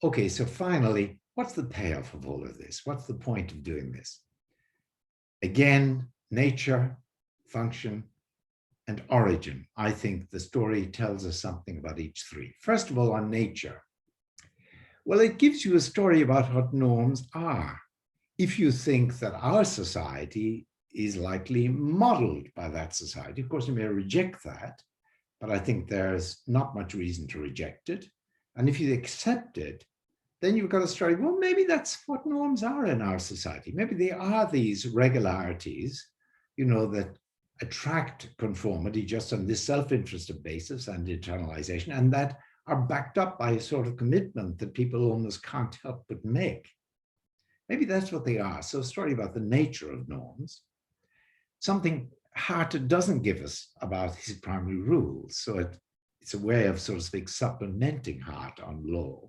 Okay, so finally, what's the payoff of all of this? What's the point of doing this? Again, nature, function, and origin. I think the story tells us something about each 3. First of all, on nature. Well, it gives you a story about what norms are. If you think that our society is likely modeled by that society, of course, you may reject that, but I think there's not much reason to reject it. And if you accept it, then you've got a story, well, maybe that's what norms are in our society. Maybe they are these regularities, you know, that attract conformity just on this self-interested basis and internalization, and that are backed up by a sort of commitment that people almost can't help but make. Maybe that's what they are. So a story about the nature of norms. Something Hart doesn't give us about his primary rules. So it's a way of, so to speak, supplementing Hart on law.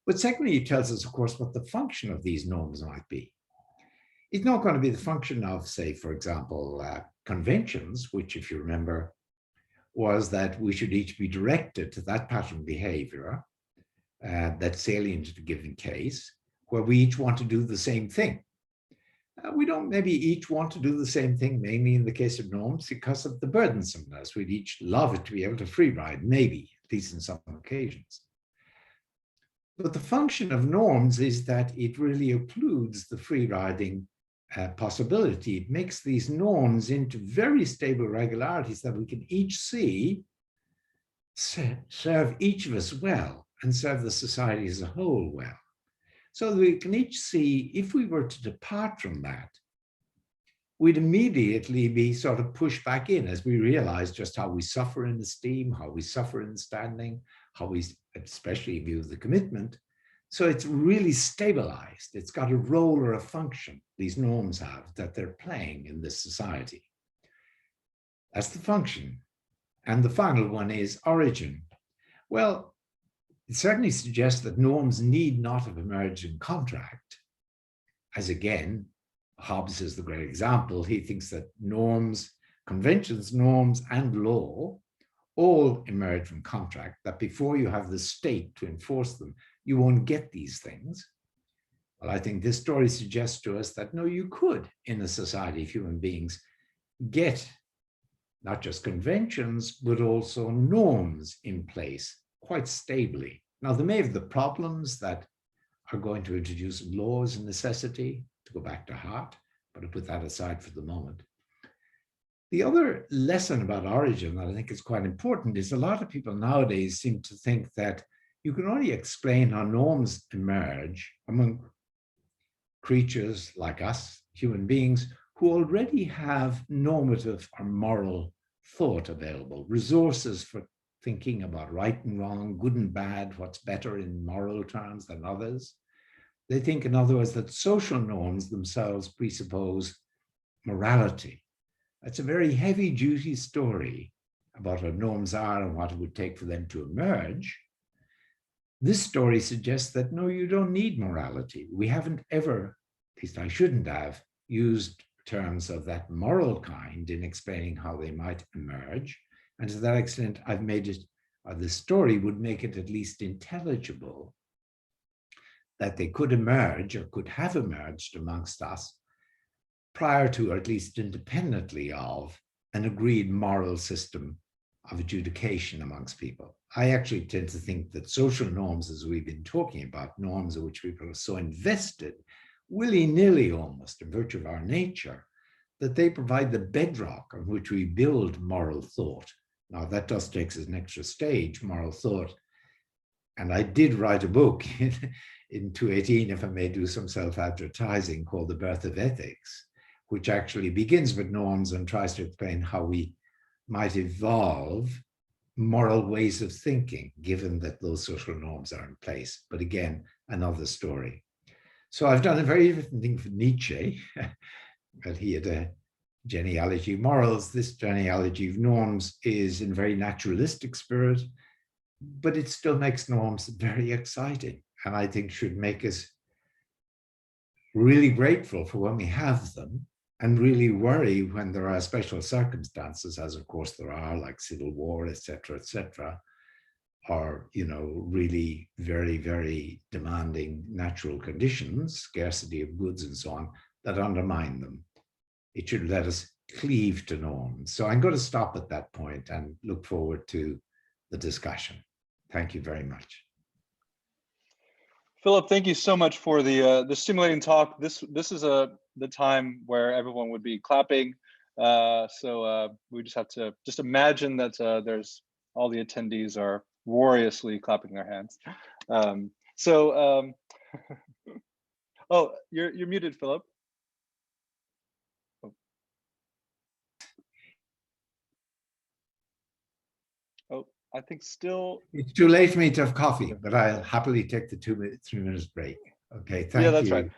But secondly, it tells us, of course, what the function of these norms might be. It's not going to be the function of, say, for example, conventions, which, if you remember, was that we should each be directed to that pattern of behavior that's salient to a given case, where we each want to do the same thing. We don't maybe each want to do the same thing, mainly in the case of norms, because of the burdensomeness. We'd each love it to be able to free ride, maybe, at least in some occasions. But the function of norms is that it really occludes the free riding possibility. It makes these norms into very stable regularities that we can each see serve each of us well and serve the society as a whole well. So that we can each see, if we were to depart from that, we'd immediately be sort of pushed back in as we realize just how we suffer in esteem, how we suffer in standing, how we, especially in view of the commitment. So it's really stabilized. It's got a role or a function, these norms have, that they're playing in this society. That's the function. And the final one is origin. Well, it certainly suggests that norms need not have emerged in contract, as again, Hobbes is the great example. He thinks that norms, conventions, norms, and law all emerge from contract, that before you have the state to enforce them, you won't get these things. Well, I think this story suggests to us that no, you could, in a society of human beings, get not just conventions, but also norms in place quite stably. Now, they may have the problems that are going to introduce laws and necessity, to go back to Hart, but I'll put that aside for the moment. The other lesson about origin that I think is quite important is a lot of people nowadays seem to think that you can only explain how norms emerge among creatures like us, human beings, who already have normative or moral thought available, resources for thinking about right and wrong, good and bad, what's better in moral terms than others. They think, in other words, that social norms themselves presuppose morality. It's a very heavy-duty story about what norms are and what it would take for them to emerge. This story suggests that, no, you don't need morality. We haven't ever, at least I shouldn't have, used terms of that moral kind in explaining how they might emerge. And to that extent, I've made it, the story would make it at least intelligible that they could emerge or could have emerged amongst us prior to, or at least independently of, an agreed moral system of adjudication amongst people. I actually tend to think that social norms, as we've been talking about, norms in which people are so invested, willy-nilly almost, in virtue of our nature, that they provide the bedrock on which we build moral thought. Now, that does take us an extra stage, moral thought. And I did write a book in 2018, if I may do some self-advertising, called The Birth of Ethics, which actually begins with norms and tries to explain how we might evolve moral ways of thinking, given that those social norms are in place. But again, another story. So I've done a very different thing for Nietzsche. Well, he had a genealogy of morals. This genealogy of norms is in a very naturalistic spirit, but it still makes norms very exciting, and I think should make us really grateful for when we have them, and really worry when there are special circumstances, as of course there are, like civil war, etc., or, you know, really very, very demanding natural conditions, scarcity of goods and so on, that undermine them. It should let us cleave to norms. So I'm going to stop at that point and look forward to the discussion. Thank you very much. Philip, thank you so much for the stimulating talk. This is the time where everyone would be clapping. So we just have to imagine that there's all the attendees are roariously clapping their hands. Oh, you're muted, Philip. Oh, I think still. It's too late for me to have coffee, but I'll happily take the 3 minutes break. Okay, thank you. Yeah, that's right.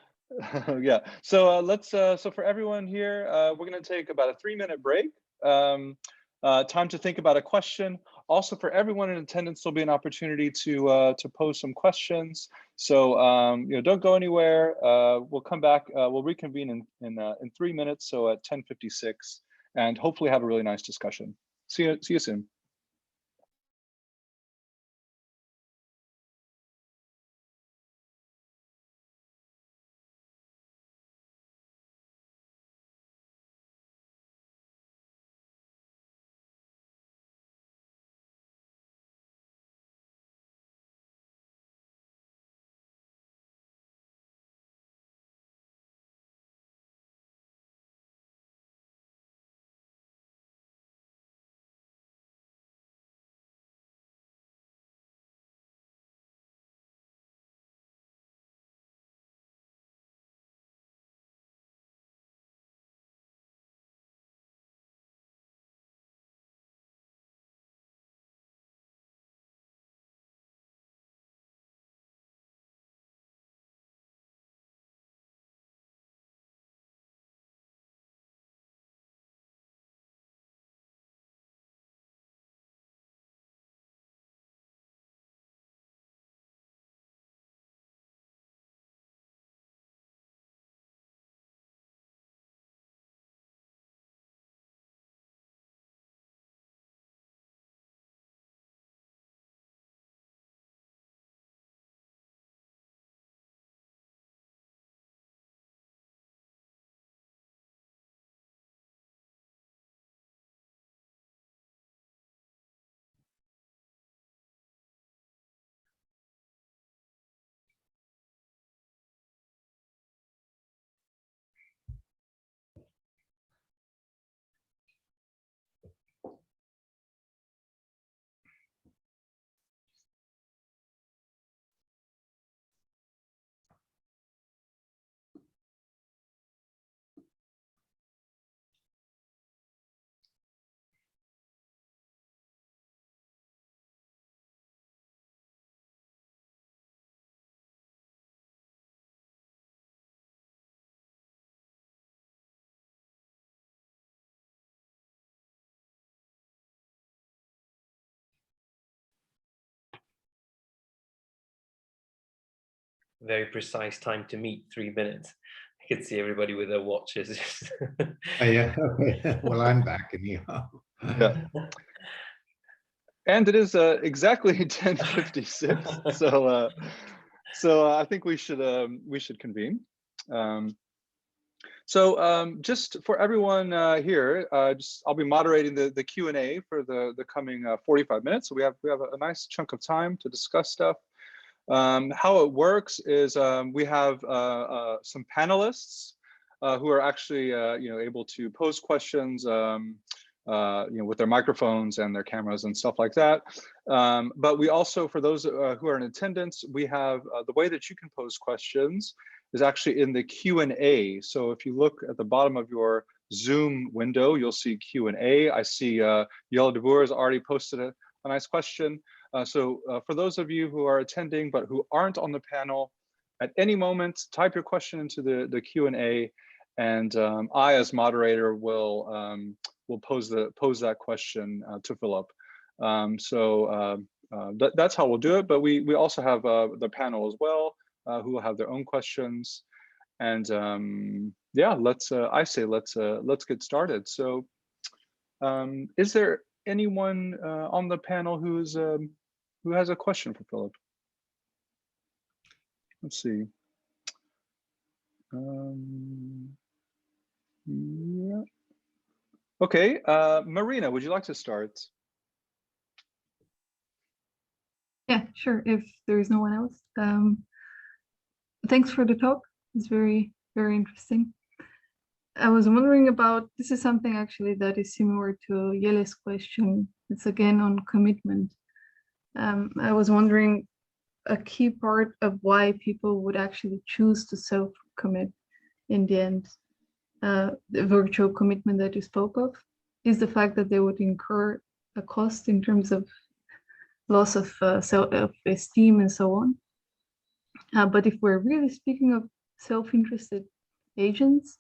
Yeah. So let's. So for everyone here, we're going to take about a 3-minute break. Time to think about a question. Also, for everyone in attendance, there'll be an opportunity to pose some questions. So you know, don't go anywhere. We'll come back. We'll reconvene in 3 minutes. So at 10:56, and hopefully have a really nice discussion. See you soon. very precise time to meet, 3 minutes. I could see everybody with their watches. Oh, yeah. Okay. Well, I'm back anyhow. Yeah. And it is exactly 10:56. So I think we should convene. Just for everyone here, I'll be moderating the Q&A for the coming 45 minutes. So we have a nice chunk of time to discuss stuff. How it works is we have some panelists who are actually able to pose questions with their microphones and their cameras and stuff like that. But we also, for those who are in attendance, we have the way that you can pose questions is actually in the Q&A. So if you look at the bottom of your Zoom window, you'll see Q&A. I see Jelle de Boer has already posted a nice question. So for those of you who are attending but who aren't on the panel, at any moment, type your question into the Q&A, and I, as moderator, will pose that question to Philip. That's how we'll do it. But we also have the panel as well, who will have their own questions. And yeah, let's get started. So is there anyone on the panel who has a question for Philip? Let's see. Yeah. Okay, Marina, would you like to start? Yeah, sure, if there is no one else. Thanks for the talk. It's very, very interesting. I was wondering about, this is something actually that is similar to Jelle's question. It's again on commitment. I was wondering a key part of why people would actually choose to self-commit in the end. The virtual commitment that you spoke of is the fact that they would incur a cost in terms of loss of self-esteem and so on. But if we're really speaking of self-interested agents,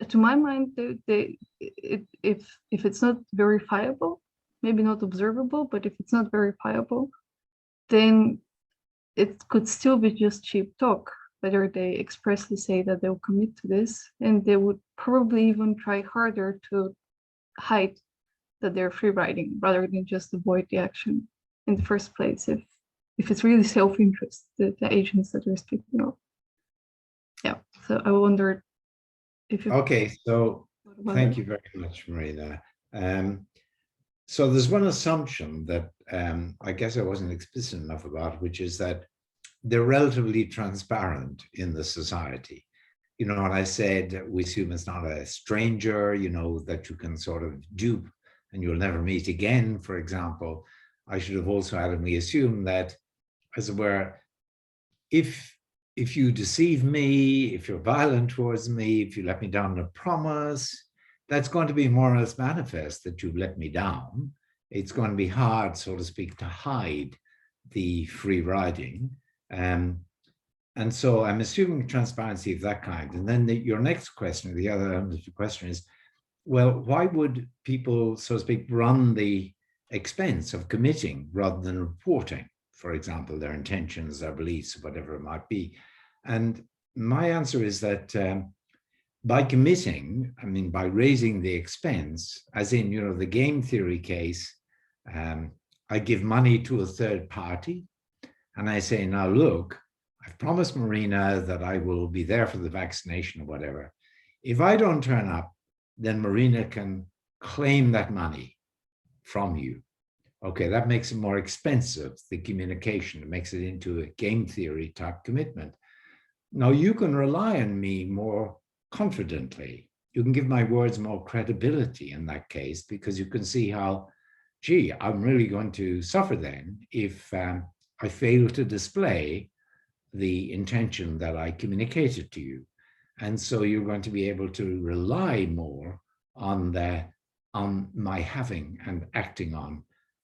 to my mind, if it's not verifiable, maybe not observable, but if it's not verifiable, then it could still be just cheap talk, whether they expressly say that they'll commit to this, and they would probably even try harder to hide that they're free riding rather than just avoid the action in the first place, if it's really self-interest, the agents that we're speaking of. Yeah, so I wondered if you... Okay, so thank you very much, Marina. So there's one assumption that I guess I wasn't explicit enough about, which is that they're relatively transparent in the society. You know, what I said, we assume it's not a stranger, you know, that you can sort of dupe and you'll never meet again, for example. I should have also added, we assume that, as it were, if you deceive me, if you're violent towards me, if you let me down on a promise, that's going to be more or less manifest that you've let me down. It's going to be hard, so to speak, to hide the free riding. And so I'm assuming transparency of that kind. And then your next question, the other element of your question is, well, why would people, so to speak, run the expense of committing rather than reporting, for example, their intentions, their beliefs, whatever it might be? And my answer is that by committing, I mean, by raising the expense, as in, you know, the game theory case, I give money to a third party and I say, now look, I've promised Marina that I will be there for the vaccination or whatever. If I don't turn up, then Marina can claim that money from you. Okay, that makes it more expensive, the communication. It makes it into a game theory type commitment. Now you can rely on me more confidently. You can give my words more credibility in that case, because you can see how, gee, I'm really going to suffer then if I fail to display the intention that I communicated to you. And so you're going to be able to rely more on my having and acting on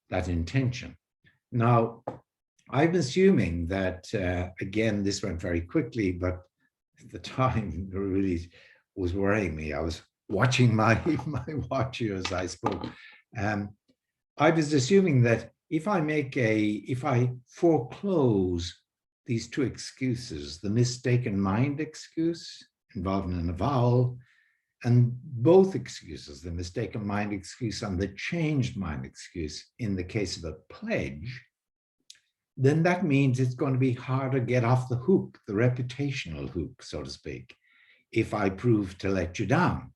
that intention. Now, I'm assuming that, again, this went very quickly, but at the time it really was worrying me. I was watching my watch here as I spoke. I was assuming that if I foreclose these two excuses, the mistaken mind excuse involving an avowal, and both excuses, the mistaken mind excuse and the changed mind excuse in the case of a pledge, then that means it's going to be hard to get off the hook, the reputational hook, so to speak, if I prove to let you down.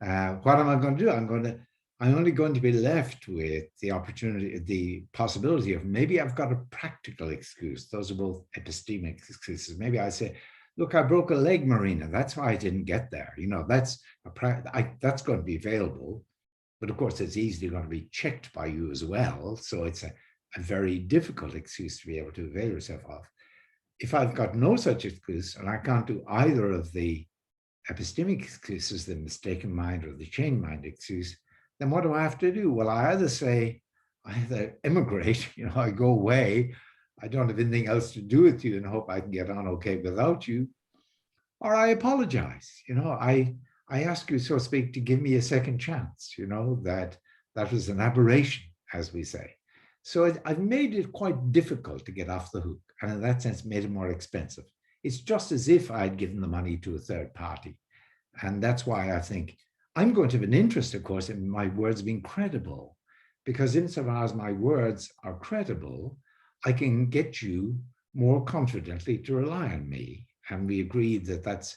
What am I going to do? I'm only going to be left with the opportunity, the possibility of maybe I've got a practical excuse. Those are both epistemic excuses. Maybe I say, look, I broke a leg, Marina. That's why I didn't get there. You know, that's going to be available. But of course, it's easily going to be checked by you as well. So it's a very difficult excuse to be able to avail yourself of. If I've got no such excuse and I can't do either of the epistemic excuses, the mistaken mind or the changed mind excuse, then what do I have to do? Well, I either say, I either immigrate, you know, I go away, I don't have anything else to do with you and hope I can get on okay without you, or I apologize. You know, I ask you, so to speak, to give me a second chance, you know, that was an aberration, as we say. So I've made it quite difficult to get off the hook, and in that sense made it more expensive. It's just as if I'd given the money to a third party. And that's why I think I'm going to have an interest, of course, in my words being credible, because insofar as my words are credible, I can get you more confidently to rely on me. And we agreed that that's,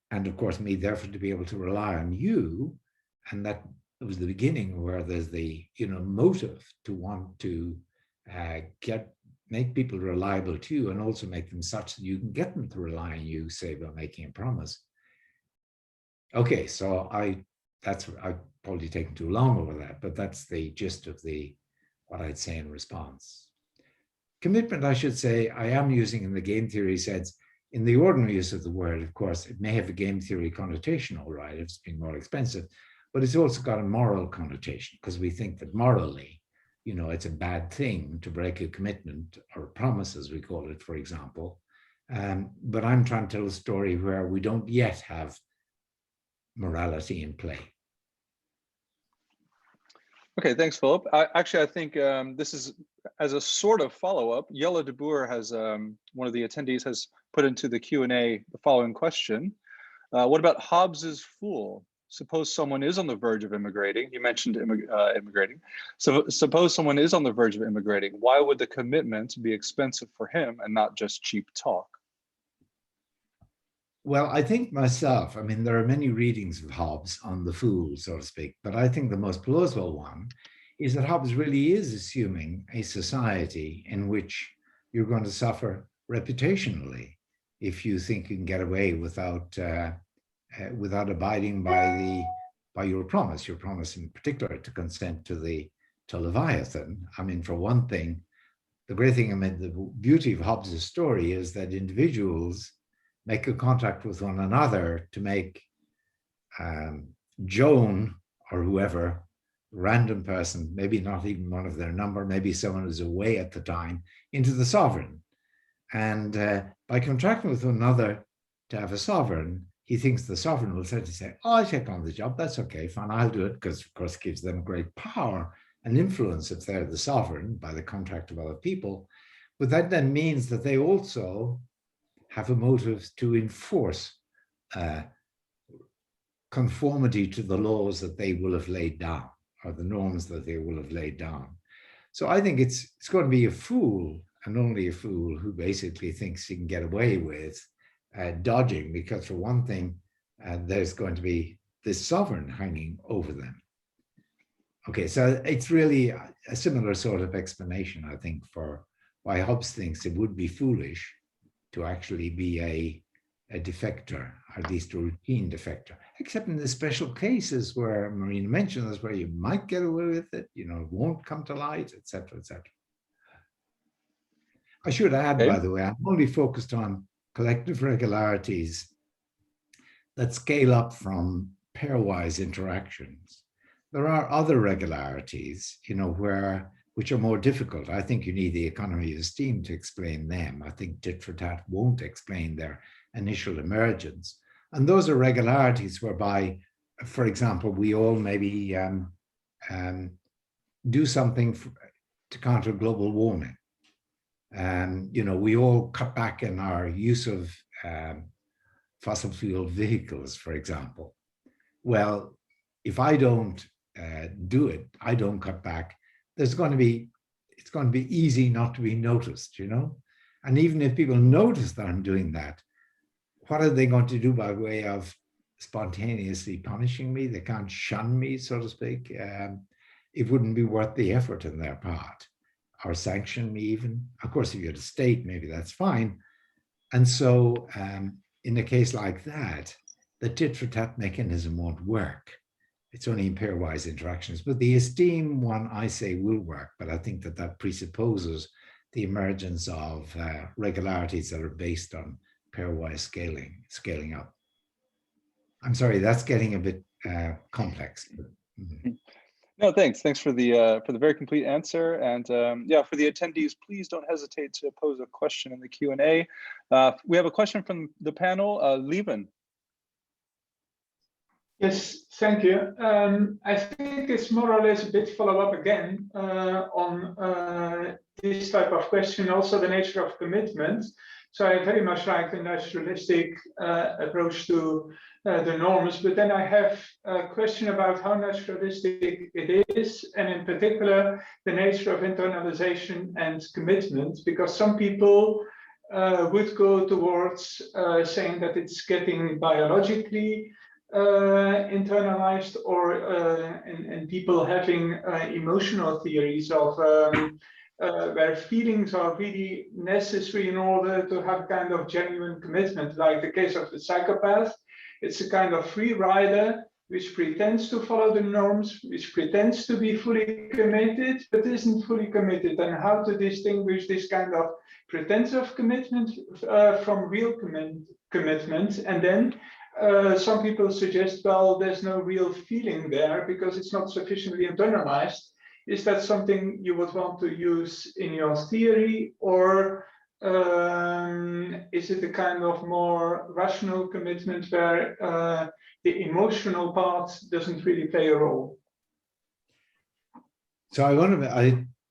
and of course, me therefore to be able to rely on you. And that was the beginning where there's the, you know, motive to want to make people reliable to you and also make them such that you can get them to rely on you, say, by making a promise. Okay, so I've probably taken too long over that, but that's the gist of what I'd say in response. Commitment, I should say, I am using in the game theory sense. In the ordinary use of the word, of course, it may have a game theory connotation, all right, if it's been more expensive, but it's also got a moral connotation because we think that morally, you know, it's a bad thing to break a commitment or a promise, as we call it, for example. But I'm trying to tell a story where we don't yet have morality in play. Okay, thanks, Philip. I think this is as a sort of follow-up. Jelle de Boer has, one of the attendees has put into the Q&A the following question. What about Hobbes's fool? Suppose someone is on the verge of immigrating. You mentioned immigrating. So suppose someone is on the verge of immigrating. Why would the commitment be expensive for him and not just cheap talk? Well, I think myself, I mean, there are many readings of Hobbes on the fool, so to speak, but I think the most plausible one is that Hobbes really is assuming a society in which you're going to suffer reputationally if you think you can get away without abiding by your promise in particular to consent to Leviathan. I mean, for one thing, the great thing, I mean, the beauty of Hobbes' story is that individuals make a contract with one another to make Joan or whoever, random person, maybe not even one of their number, maybe someone who's away at the time, into the sovereign. And by contracting with one another to have a sovereign, he thinks the sovereign will certainly say, oh, I take on the job, that's okay, fine, I'll do it, because of course it gives them great power and influence if they're the sovereign by the contract of other people. But that then means that they also have a motive to enforce conformity to the laws that they will have laid down, or the norms that they will have laid down. So I think it's going to be a fool, and only a fool, who basically thinks he can get away with dodging, because for one thing, there's going to be this sovereign hanging over them. Okay, so it's really a similar sort of explanation, I think, for why Hobbes thinks it would be foolish to actually be a defector, or at least a routine defector, except in the special cases where Marina mentions, where you might get away with it, you know, it won't come to light, etc., etc. I should add, by the way, I'm only focused on collective regularities that scale up from pairwise interactions. There are other regularities, you know, which are more difficult. I think you need the economy of esteem to explain them. I think tit-for-tat won't explain their initial emergence. And those are regularities whereby, for example, we all maybe do something to counter global warming. You know, we all cut back in our use of fossil fuel vehicles, for example. Well, if I don't do it, I don't cut back, it's going to be easy not to be noticed, you know? And even if people notice that I'm doing that, what are they going to do by way of spontaneously punishing me? They can't shun me, so to speak. It wouldn't be worth the effort on their part, or sanction me even. Of course, if you're the state, maybe that's fine. And so in a case like that, the tit-for-tat mechanism won't work. It's only in pairwise interactions. But the esteem one, I say, will work. But I think that that presupposes the emergence of regularities that are based on pairwise scaling up. I'm sorry, that's getting a bit complex. But, No, thanks. Thanks for the very complete answer. And yeah, for the attendees, please don't hesitate to pose a question in the Q&A. We have a question from the panel, Lieven. Yes, thank you. I think it's more or less a bit follow-up again on this type of question, also the nature of commitment. So I very much like the naturalistic approach to the norms, but then I have a question about how naturalistic it is, and in particular, the nature of internalization and commitment, because some people would go towards saying that it's getting biologically internalized, or and people having emotional theories of where feelings are really necessary in order to have kind of genuine commitment, like the case of the psychopath. It's a kind of free rider which pretends to follow the norms, which pretends to be fully committed, but isn't fully committed, and how to distinguish this kind of pretense of commitment from real commitment. And then some people suggest, well, there's no real feeling there because it's not sufficiently internalized. Is that something you would want to use in your theory, or is it a kind of more rational commitment where the emotional part doesn't really play a role? So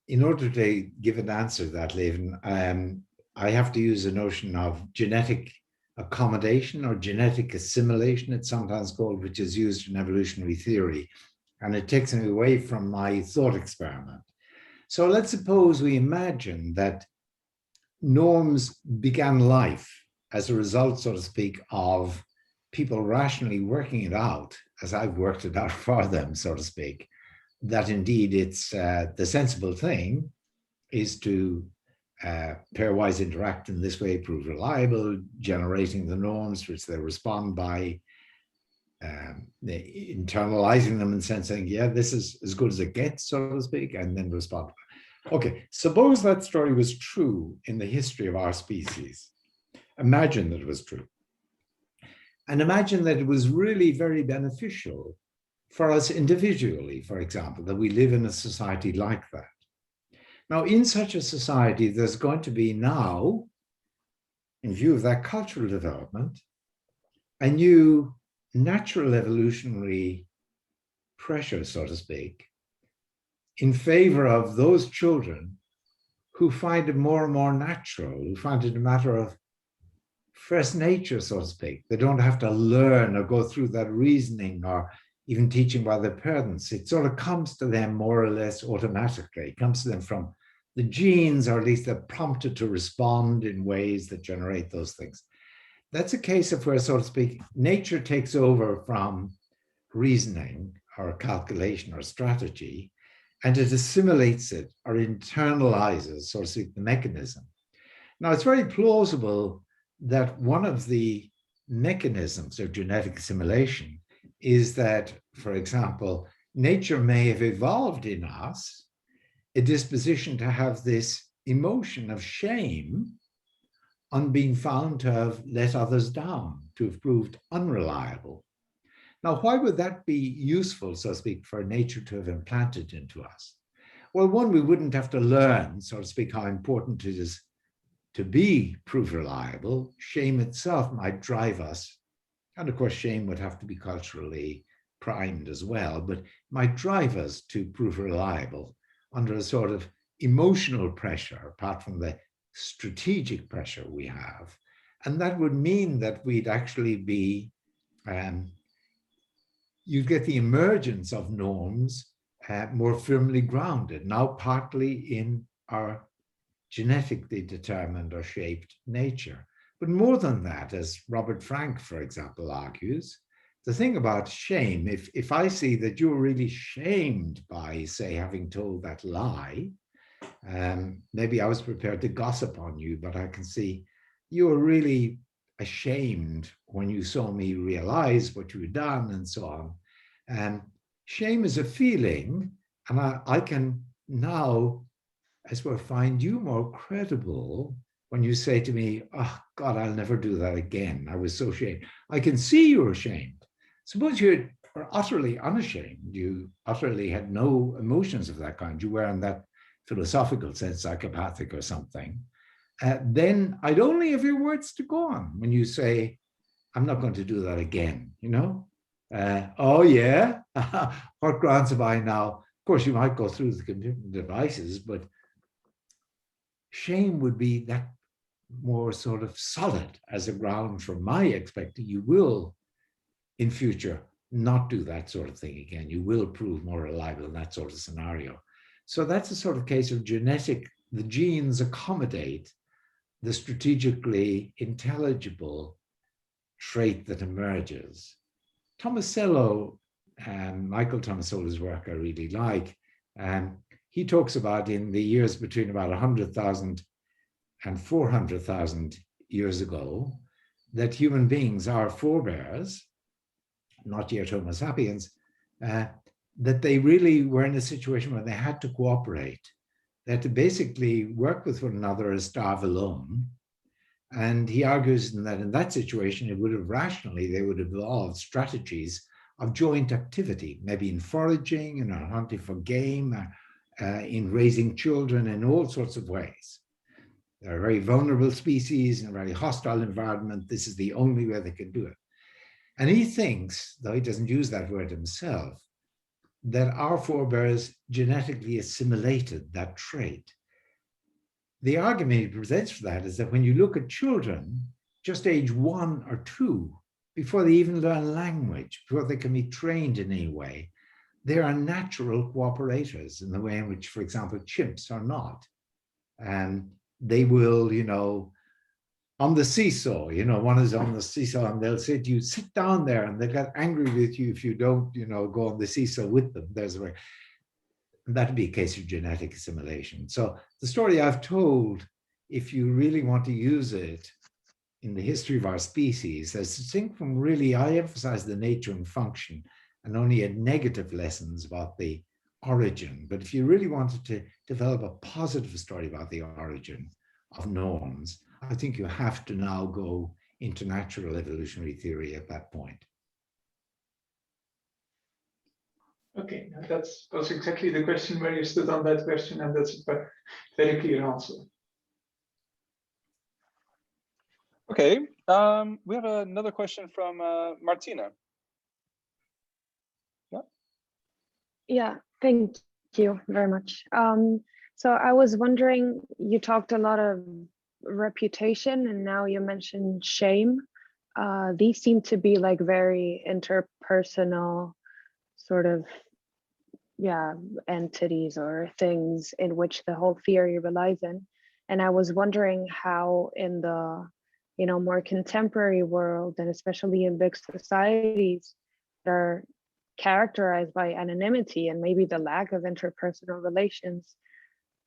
in order to give an answer to that, Lieven, I have to use a notion of genetic accommodation or genetic assimilation, it's sometimes called, which is used in evolutionary theory. And it takes me away from my thought experiment. So let's suppose we imagine that norms began life as a result, so to speak, of people rationally working it out, as I've worked it out for them, so to speak, that indeed it's the sensible thing is to pairwise interact in this way, prove reliable, generating the norms which they respond by internalizing them and saying, yeah, this is as good as it gets, so to speak, and then respond. Okay, suppose that story was true in the history of our species. Imagine that it was true. And imagine that it was really very beneficial for us individually, for example, that we live in a society like that. Now, in such a society, there's going to be now, in view of that cultural development, a new natural evolutionary pressure, so to speak, in favor of those children who find it more and more natural, who find it a matter of first nature, so to speak. They don't have to learn or go through that reasoning or even teaching by their parents. It sort of comes to them more or less automatically. It comes to them from the genes, or at least they're prompted to respond in ways that generate those things. That's a case of where, so to speak, nature takes over from reasoning or calculation or strategy, and it assimilates it or internalizes, so to speak, the mechanism. Now, it's very plausible that one of the mechanisms of genetic assimilation is that, for example, nature may have evolved in us a disposition to have this emotion of shame on being found to have let others down, to have proved unreliable. Now, why would that be useful, so to speak, for nature to have implanted into us? Well, one, we wouldn't have to learn, so to speak, how important it is to be proved reliable. Shame itself might drive us, and of course, shame would have to be culturally primed as well, but might drive us to prove reliable under a sort of emotional pressure, apart from the strategic pressure we have. And that would mean that we'd actually be, you'd get the emergence of norms more firmly grounded, now partly in our genetically determined or shaped nature. But more than that, as Robert Frank, for example, argues, the thing about shame, if I see that you're really shamed by, say, having told that lie, maybe I was prepared to gossip on you, but I can see you were really ashamed when you saw me realize what you had done and so on. Shame is a feeling, and I can now, as well, find you more credible when you say to me, oh God, I'll never do that again. I was so ashamed. I can see you're ashamed. Suppose you are utterly unashamed. You utterly had no emotions of that kind. You were in that philosophical sense, psychopathic or something. Then I'd only have your words to go on when you say, I'm not going to do that again, you know? Oh yeah, what grounds have I now? Of course, you might go through the computer devices, but shame would be that more sort of solid as a ground for my expecting you will in future not do that sort of thing again. You will prove more reliable in that sort of scenario. So that's a sort of case of genetic, the genes accommodate the strategically intelligible trait that emerges. Tomasello, Michael Tomasolo's work I really like, he talks about in the years between about 100,000 and 400,000 years ago, that human beings, our forebears, not yet Homo sapiens, that they really were in a situation where they had to cooperate. They had to basically work with one another or starve alone. And he argues that in that situation, it would have rationally, they would have evolved strategies of joint activity, maybe in foraging, in hunting for game, in raising children in all sorts of ways. They're a very vulnerable species in a very hostile environment. This is the only way they can do it. And he thinks, though he doesn't use that word himself, that our forebears genetically assimilated that trait. The argument he presents for that is that when you look at children, just age 1 or 2, before they even learn language, before they can be trained in any way, they are natural cooperators in the way in which, for example, chimps are not. And they will, you know, on the seesaw, you know, one is on the seesaw and they'll say to you, sit down there, and they'll get angry with you if you don't, you know, go on the seesaw with them. There's a way. And that'd be a case of genetic assimilation. So the story I've told, if you really want to use it in the history of our species, as distinct from really, I emphasize the nature and function and only had negative lessons about the origin. But if you really wanted to develop a positive story about the origin of norms, I think you have to now go into natural evolutionary theory at that point. Okay, that was exactly the question where you stood on that question, and that's a very clear answer. Okay, we have another question from Martina. Yeah. Yeah, thank you very much. So I was wondering, you talked a lot of reputation and now you mentioned shame. These seem to be like very interpersonal sort of, yeah, entities or things in which the whole theory relies in. And I was wondering how in the, you know, more contemporary world, and especially in big societies that are characterized by anonymity and maybe the lack of interpersonal relations,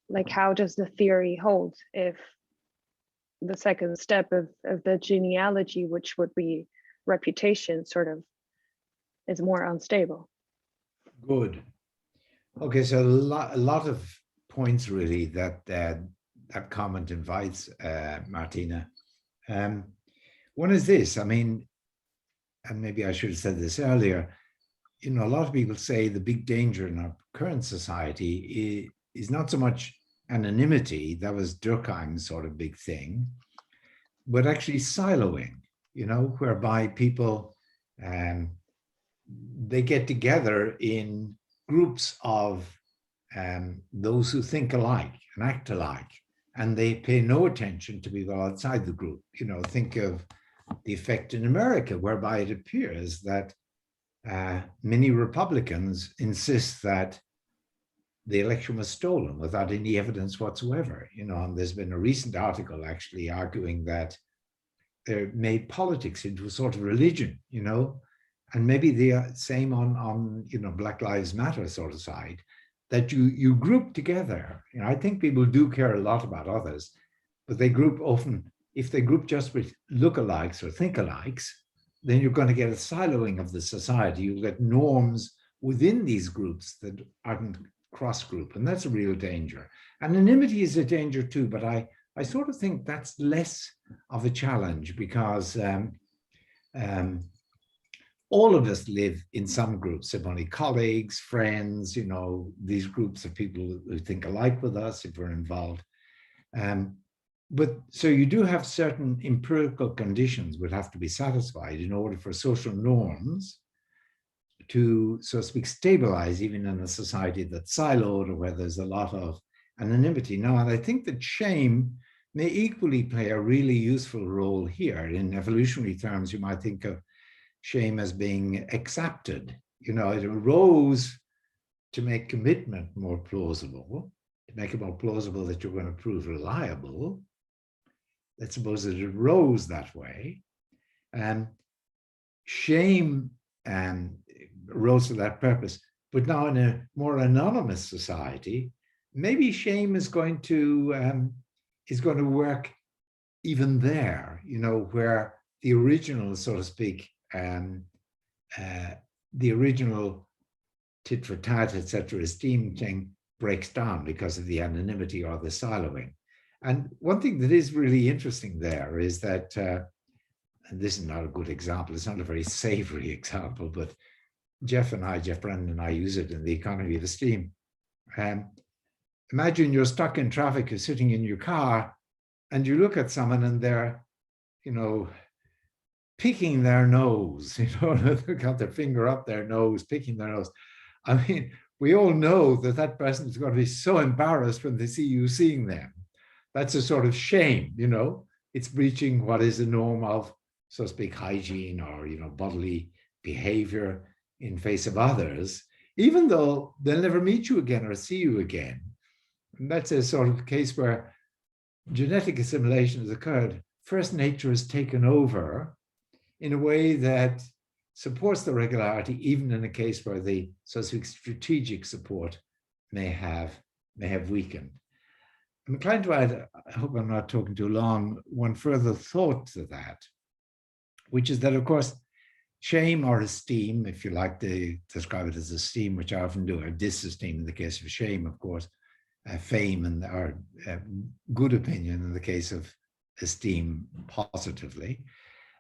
like how does the theory hold if the second step of the genealogy, which would be reputation, sort of is more unstable? Good. Okay, so a lot of points really that that comment invites, Martina. One is this, I mean, and maybe I should have said this earlier, you know, a lot of people say the big danger in our current society is not so much anonymity, that was Durkheim's sort of big thing, but actually siloing, you know, whereby people, they get together in groups of those who think alike and act alike and they pay no attention to people outside the group. You know, think of the effect in America, whereby it appears that many Republicans insist that the election was stolen without any evidence whatsoever. You know, and there's been a recent article actually arguing that they made politics into a sort of religion, you know, and maybe the same on you know, Black Lives Matter sort of side, that you group together. You know, I think people do care a lot about others, but they group often, if they group just with lookalikes or think-alikes, then you're going to get a siloing of the society. You'll get norms within these groups that aren't cross-group, and that's a real danger. Anonymity is a danger too, but I sort of think that's less of a challenge, because all of us live in some groups, similarly colleagues, friends, you know, these groups of people who think alike with us if we're involved. But so you do have certain empirical conditions would have to be satisfied in order for social norms to, so to speak, stabilize even in a society that's siloed or where there's a lot of anonymity. Now, and I think that shame may equally play a really useful role here. In evolutionary terms, you might think of shame as being accepted. You know, it arose to make commitment more plausible, to make it more plausible that you're going to prove reliable. Let's suppose that it arose that way. Shame arose for that purpose. But now in a more anonymous society, maybe shame is going to work even there, you know, where the original, so to speak, the original tit-for-tat, etc., esteem thing breaks down because of the anonymity or the siloing. And one thing that is really interesting there is that, and this is not a good example, it's not a very savory example, but Jeff Brennan and I use it in the economy of esteem. Imagine you're stuck in traffic, you're sitting in your car, and you look at someone and they're, you know, picking their nose, you know, they've got their finger up their nose, picking their nose. I mean, we all know that that person is going to be so embarrassed when they see you seeing them. That's a sort of shame, you know, it's breaching what is the norm of, so to speak, hygiene or, you know, bodily behavior in face of others, even though they'll never meet you again or see you again. And that's a sort of case where genetic assimilation has occurred. First nature has taken over in a way that supports the regularity, even in a case where the, so to speak, strategic support may have weakened. I'm inclined to add, I hope I'm not talking too long, one further thought to that, which is that, of course, shame or esteem, if you like to describe it as esteem, which I often do, or disesteem in the case of shame, of course, fame and or good opinion in the case of esteem positively.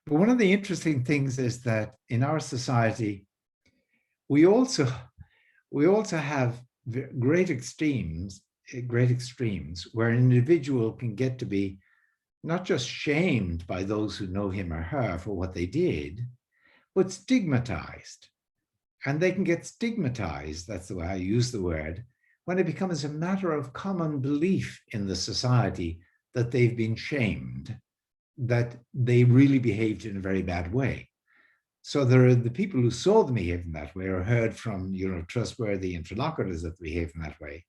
But one of the interesting things is that in our society, we also have great extremes where an individual can get to be not just shamed by those who know him or her for what they did, but stigmatized. And they can get stigmatized, that's the way I use the word, when it becomes a matter of common belief in the society that they've been shamed, that they really behaved in a very bad way. So there are the people who saw them behave in that way or heard from, you know, trustworthy interlocutors that behave in that way.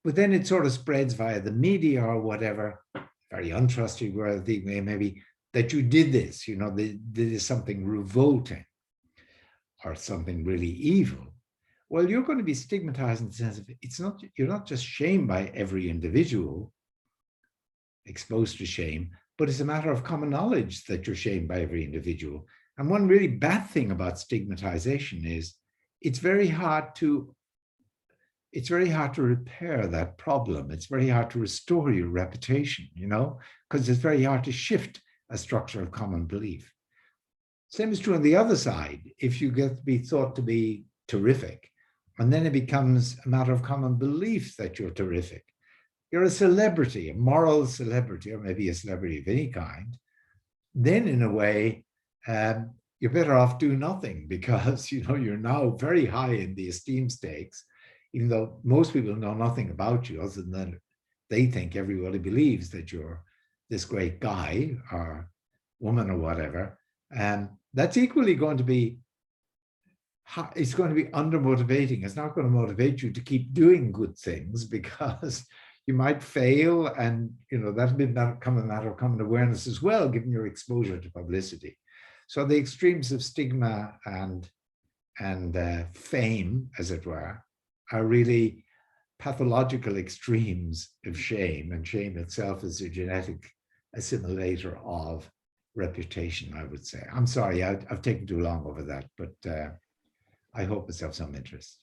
But then it sort of spreads via the media or whatever, very untrustworthy way maybe, that you did this, you know, this is something revolting or something really evil. Well, you're going to be stigmatized in the sense of you're not just shamed by every individual exposed to shame, but it's a matter of common knowledge that you're shamed by every individual. And one really bad thing about stigmatization is it's very hard to repair that problem. It's very hard to restore your reputation, you know, because it's very hard to shift a structure of common belief. Same is true on the other side. If you get to be thought to be terrific, and then it becomes a matter of common belief that you're terrific. You're a celebrity, a moral celebrity, or maybe a celebrity of any kind, then in a way, you're better off doing nothing because, you know, you're now very high in the esteem stakes, even though most people know nothing about you other than they think everybody believes that you're this great guy or woman or whatever. And that's equally going to be, it's going to be undermotivating. It's not going to motivate you to keep doing good things, because you might fail, and that'll become a matter of common awareness as well, given your exposure to publicity. So the extremes of stigma and fame, as it were, are really pathological extremes of shame, and shame itself is a genetic assimilator of reputation, I would say. I'm sorry, I've taken too long over that, but I hope it's of some interest.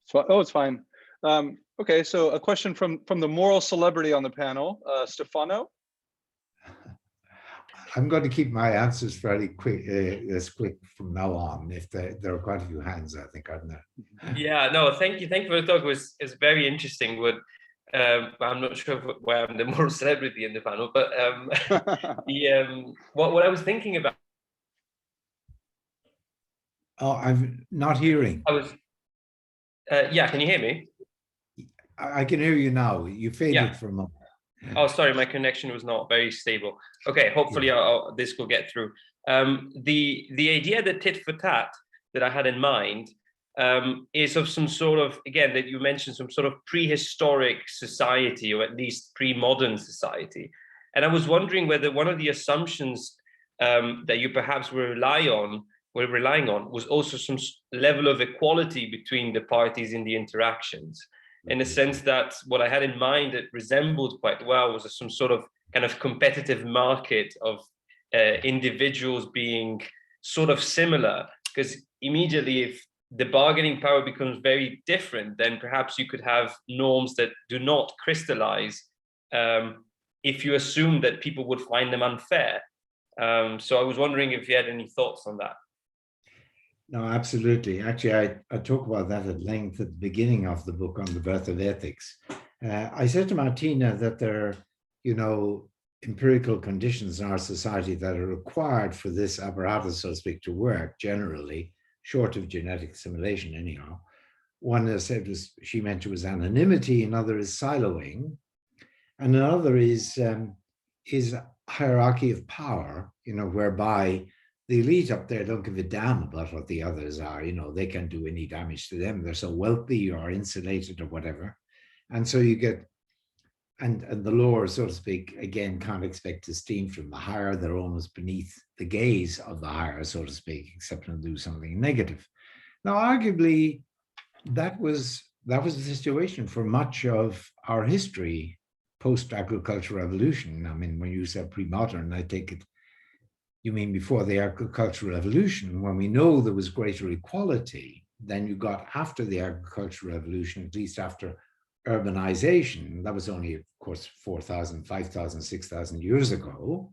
So, it's fine. Okay, so a question from the moral celebrity on the panel, Stefano. I'm going to keep my answers fairly quick, quick from now on. If there are quite a few hands, I think, aren't there? Yeah, no, thank you for the talk. It was very interesting. I'm not sure why I'm the moral celebrity in the panel, but what I was thinking about. Oh, I'm not hearing. Yeah, can you hear me? I can hear you now. You faded for a moment. Oh, sorry, my connection was not very stable. Okay, hopefully this will get through. The idea that tit for tat that I had in mind is of some sort of, again, that you mentioned, some sort of prehistoric society, or at least pre-modern society. And I was wondering whether one of the assumptions that you perhaps were relying on was also some level of equality between the parties in the interactions. In the sense that what I had in mind that resembled quite well was some sort of kind of competitive market of individuals being sort of similar, because immediately if the bargaining power becomes very different, then perhaps you could have norms that do not crystallize if you assume that people would find them unfair. So I was wondering if you had any thoughts on that. No, absolutely. Actually, I talk about that at length at the beginning of the book on the birth of ethics. I said to Martina that there are, empirical conditions in our society that are required for this apparatus, so to speak, to work generally, short of genetic assimilation anyhow. One, as I said, she mentioned, was anonymity. Another is siloing. And another is hierarchy of power, whereby the elite up there don't give a damn about what the others are. They can't do any damage to them. They're so wealthy or insulated or whatever. And so you get, and the lower, so to speak, again, can't expect esteem from the higher. They're almost beneath the gaze of the higher, so to speak, except when they do something negative. Now, arguably, that was the situation for much of our history post-agricultural revolution. I mean, when you say pre-modern, I take it you mean before the agricultural revolution, when we know there was greater equality than you got after the agricultural revolution, at least after urbanization. That was only, of course, 4,000, 5,000, 6,000 years ago.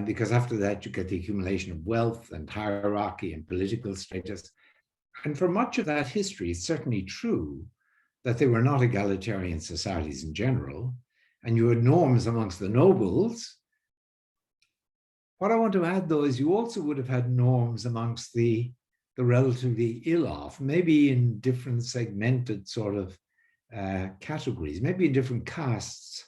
Because after that, you get the accumulation of wealth and hierarchy and political status. And for much of that history, it's certainly true that they were not egalitarian societies in general. And you had norms amongst the nobles. What I want to add, though, is you also would have had norms amongst the relatively ill-off, maybe in different segmented sort of categories, maybe in different castes,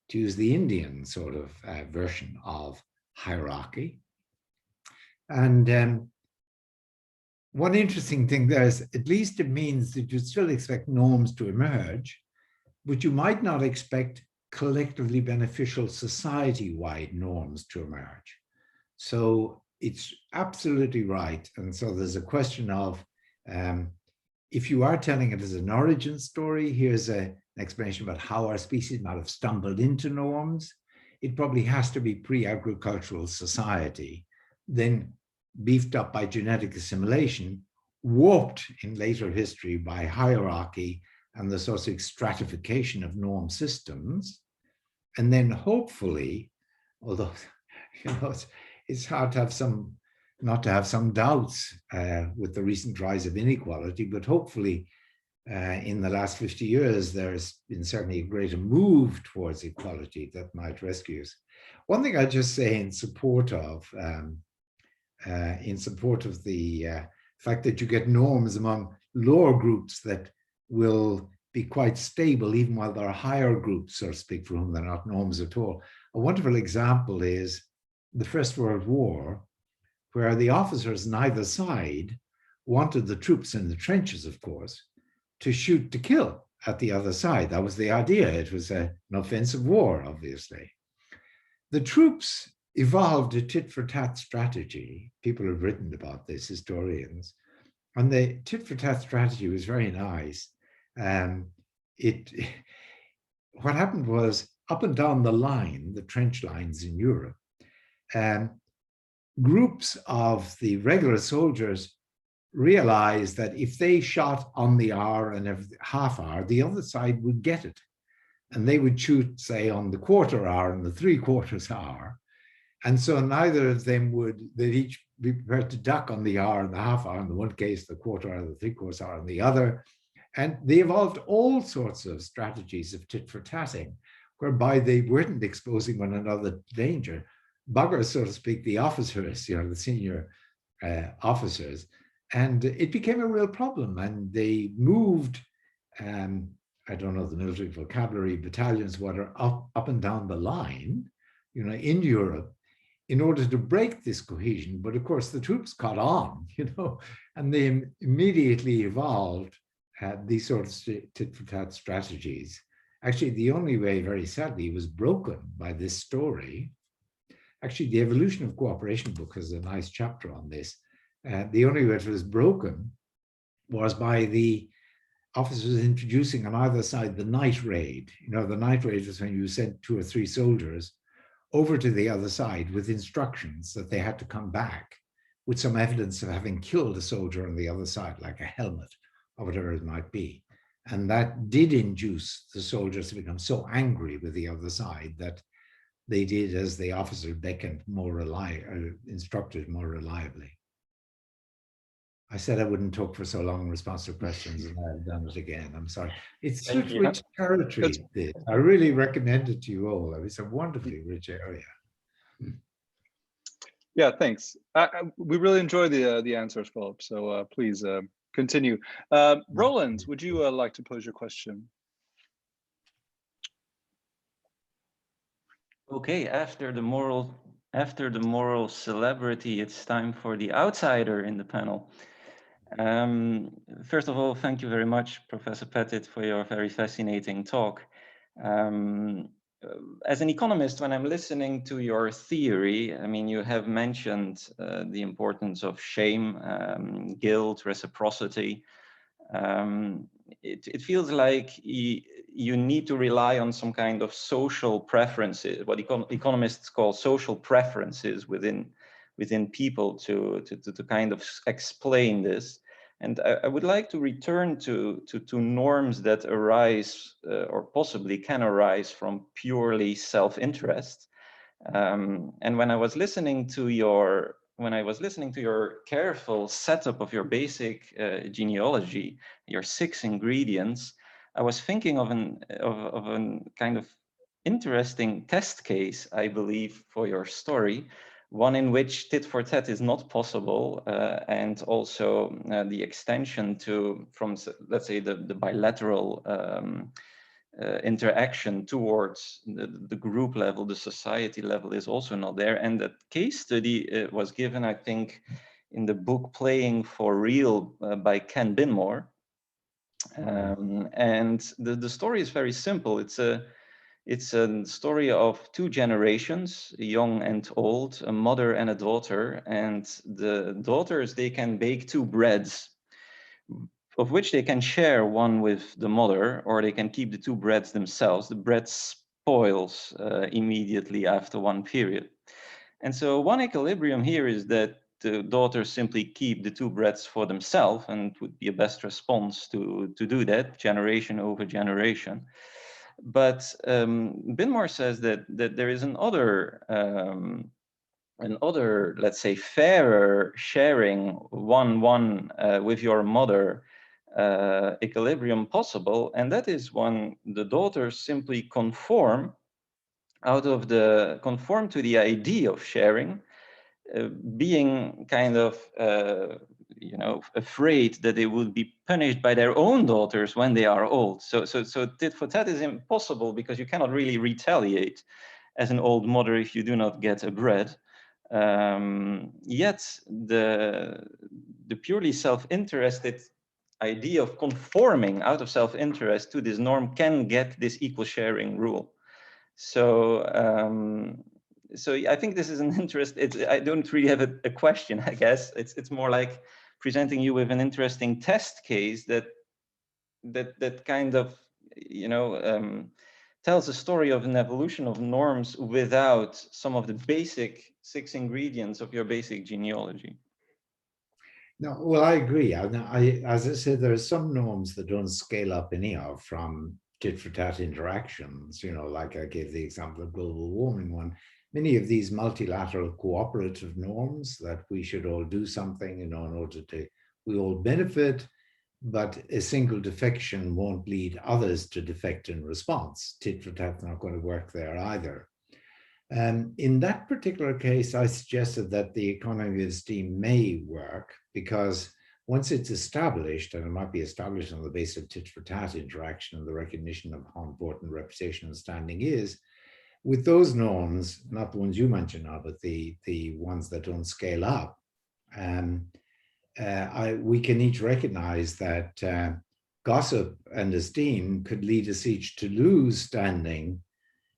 to use the Indian sort of version of hierarchy. And one interesting thing there is, at least it means that you still expect norms to emerge, but you might not expect collectively beneficial society-wide norms to emerge. So it's absolutely right. And so there's a question of, if you are telling it as an origin story, here's an explanation about how our species might have stumbled into norms. It probably has to be pre-agricultural society, then beefed up by genetic assimilation, warped in later history by hierarchy and the sort of stratification of norm systems. And then hopefully, although, it's hard to have not to have some doubts with the recent rise of inequality, but hopefully in the last 50 years, there's been certainly a greater move towards equality that might rescue us. One thing I just say in support of the fact that you get norms among lower groups that will be quite stable, even while there are higher groups, so to speak, for whom they're not norms at all. A wonderful example is the First World War, where the officers on either side wanted the troops in the trenches, of course, to shoot to kill at the other side. That was the idea. It was an offensive war, obviously. The troops evolved a tit-for-tat strategy. People have written about this, historians. And the tit-for-tat strategy was very nice. What happened was, up and down the line, the trench lines in Europe, groups of the regular soldiers realized that if they shot on the hour and every half hour, the other side would get it. And they would shoot, say, on the quarter hour and the 3/4 hour. And so neither of them they'd each be prepared to duck on the hour and the half hour, in the one case, the quarter hour, the 3/4 hour in the other. And they evolved all sorts of strategies of tit-for-tatting, whereby they weren't exposing one another to danger. Buggers, so to speak, the officers, the senior officers. And it became a real problem. And they moved, I don't know the military vocabulary, battalions, what are up and down the line, in Europe, in order to break this cohesion. But of course, the troops caught on, and they immediately evolved these sorts of tit-for-tat strategies. Actually, the only way, very sadly, was broken by this story. Actually, the Evolution of Cooperation book has a nice chapter on this. The only way it was broken was by the officers introducing on either side the night raid. The night raid was when you sent 2 or 3 soldiers over to the other side with instructions that they had to come back with some evidence of having killed a soldier on the other side, like a helmet or whatever it might be. And that did induce the soldiers to become so angry with the other side that they did as the officer beckoned instructed more reliably. I said I wouldn't talk for so long in response to questions, and I've done it again. I'm sorry. It's such rich territory. I really recommend it to you all. It's a wonderfully rich area. Yeah, thanks. We really enjoy the answers, Philip. So please continue. Roland, would you like to pose your question? Okay, after the moral celebrity, it's time for the outsider in the panel. First of all, thank you very much, Professor Pettit, for your very fascinating talk. As an economist, when I'm listening to your theory, I mean, you have mentioned the importance of shame, guilt, reciprocity. It feels like you need to rely on some kind of social preferences, what economists call social preferences within people to kind of explain this. And I would like to return to norms that arise or possibly can arise from purely self-interest. And when I was listening to your careful setup of your basic genealogy, your 6 ingredients, I was thinking of an kind of interesting test case, I believe, for your story, one in which tit-for-tat is not possible, and also the extension from, let's say, the bilateral interaction towards the group level, the society level, is also not there. And that case study was given, I think, in the book Playing for Real by Ken Binmore. And the story is very simple. It's a story of 2 generations, young and old, a mother and a daughter. And the daughters, they can bake 2 breads, of which they can share one with the mother, or they can keep the 2 breads themselves. The bread spoils immediately after one period. And so one equilibrium here is that the daughters simply keep the 2 breads for themselves, and it would be a best response to do that, generation over generation. But Binmore says that there is another, let's say, fairer sharing one with your mother equilibrium possible, and that is when the daughters simply conform to the idea of sharing, being kind of you know, afraid that they would be punished by their own daughters when they are old. So tit for tat is impossible because you cannot really retaliate as an old mother if you do not get a bread. Yet the purely self-interested idea of conforming out of self-interest to this norm can get this equal sharing rule. So so I think this is an interest. I don't really have a question, I guess. It's more like presenting you with an interesting test case that kind of, you know, tells a story of an evolution of norms without some of the basic 6 ingredients of your basic genealogy. No, well, I agree. As I said, there are some norms that don't scale up anyhow from tit-for-tat interactions, you know, like I gave the example of global warming one. Many of these multilateral cooperative norms that we should all do something, you know, in order to, we all benefit, but a single defection won't lead others to defect in response. Tit-for-tat's not going to work there either. In that particular case, I suggested that the economy of esteem may work because once it's established, and it might be established on the basis of tit-for-tat interaction and the recognition of how important reputation and standing is, with those norms, not the ones you mentioned now, but the ones that don't scale up, we can each recognize that gossip and esteem could lead us each to lose standing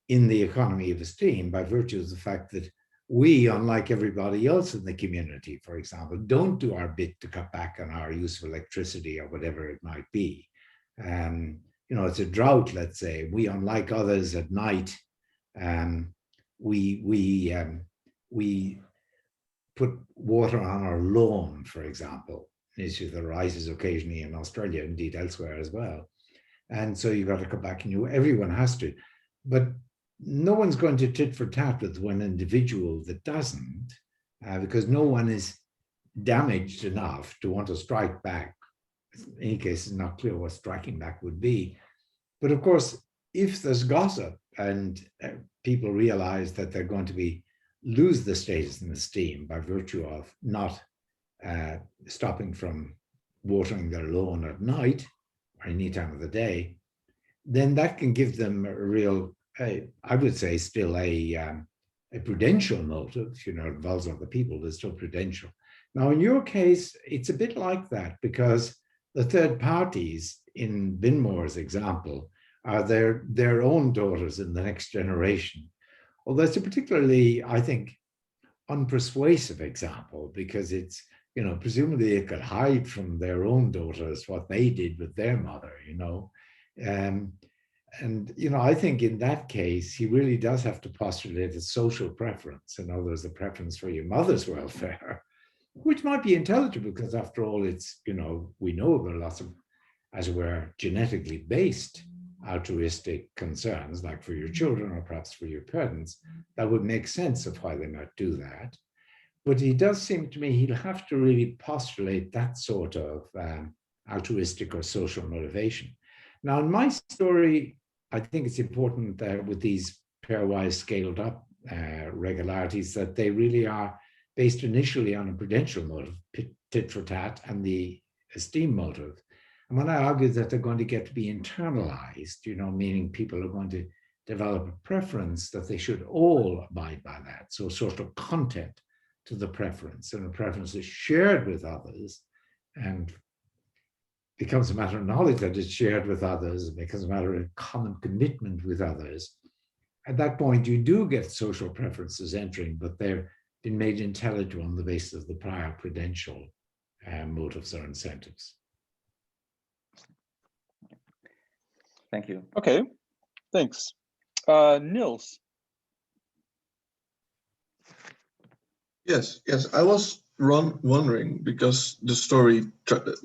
in the economy of esteem by virtue of the fact that we, unlike everybody else in the community, for example, don't do our bit to cut back on our use of electricity or whatever it might be. You know, it's a drought, let's say. We, unlike others at night, we put water on our lawn, for example, an issue that arises occasionally in Australia, indeed elsewhere as well. And so you've got to come back, and everyone has to. But no one's going to tit for tat with one individual that doesn't, because no one is damaged enough to want to strike back. In any case, it's not clear what striking back would be. But of course, if there's gossip and people realize that they're going to lose the status and esteem by virtue of not stopping from watering their lawn at night or any time of the day, then that can give them a real, I would say, still a prudential motive. You know, it involves other people, but still prudential. Now, in your case, it's a bit like that because the third parties in Binmore's example are their own daughters in the next generation. Although it's a particularly, I think, unpersuasive example because it's, you know, presumably it could hide from their own daughters what they did with their mother, you know. And, you know, I think in that case, he really does have to postulate a social preference. In other words, the preference for your mother's welfare, which might be intelligible because after all, it's, you know, we know there are lots of, as it were, genetically based altruistic concerns, like for your children or perhaps for your parents, that would make sense of why they might do that. But he does seem to me he'll have to really postulate that sort of altruistic or social motivation. Now, in my story, I think it's important that with these pairwise scaled up regularities that they really are based initially on a prudential motive, tit for tat, and the esteem motive. And when I argue that they're going to get to be internalized, you know, meaning people are going to develop a preference that they should all abide by that. So sort of content to the preference, and a preference is shared with others and becomes a matter of knowledge that it's shared with others, it becomes a matter of common commitment with others. At that point, you do get social preferences entering, but they're been made intelligible on the basis of the prior prudential motives or incentives. Thank you. Okay, thanks. Niels. Yes, I was wondering because the story,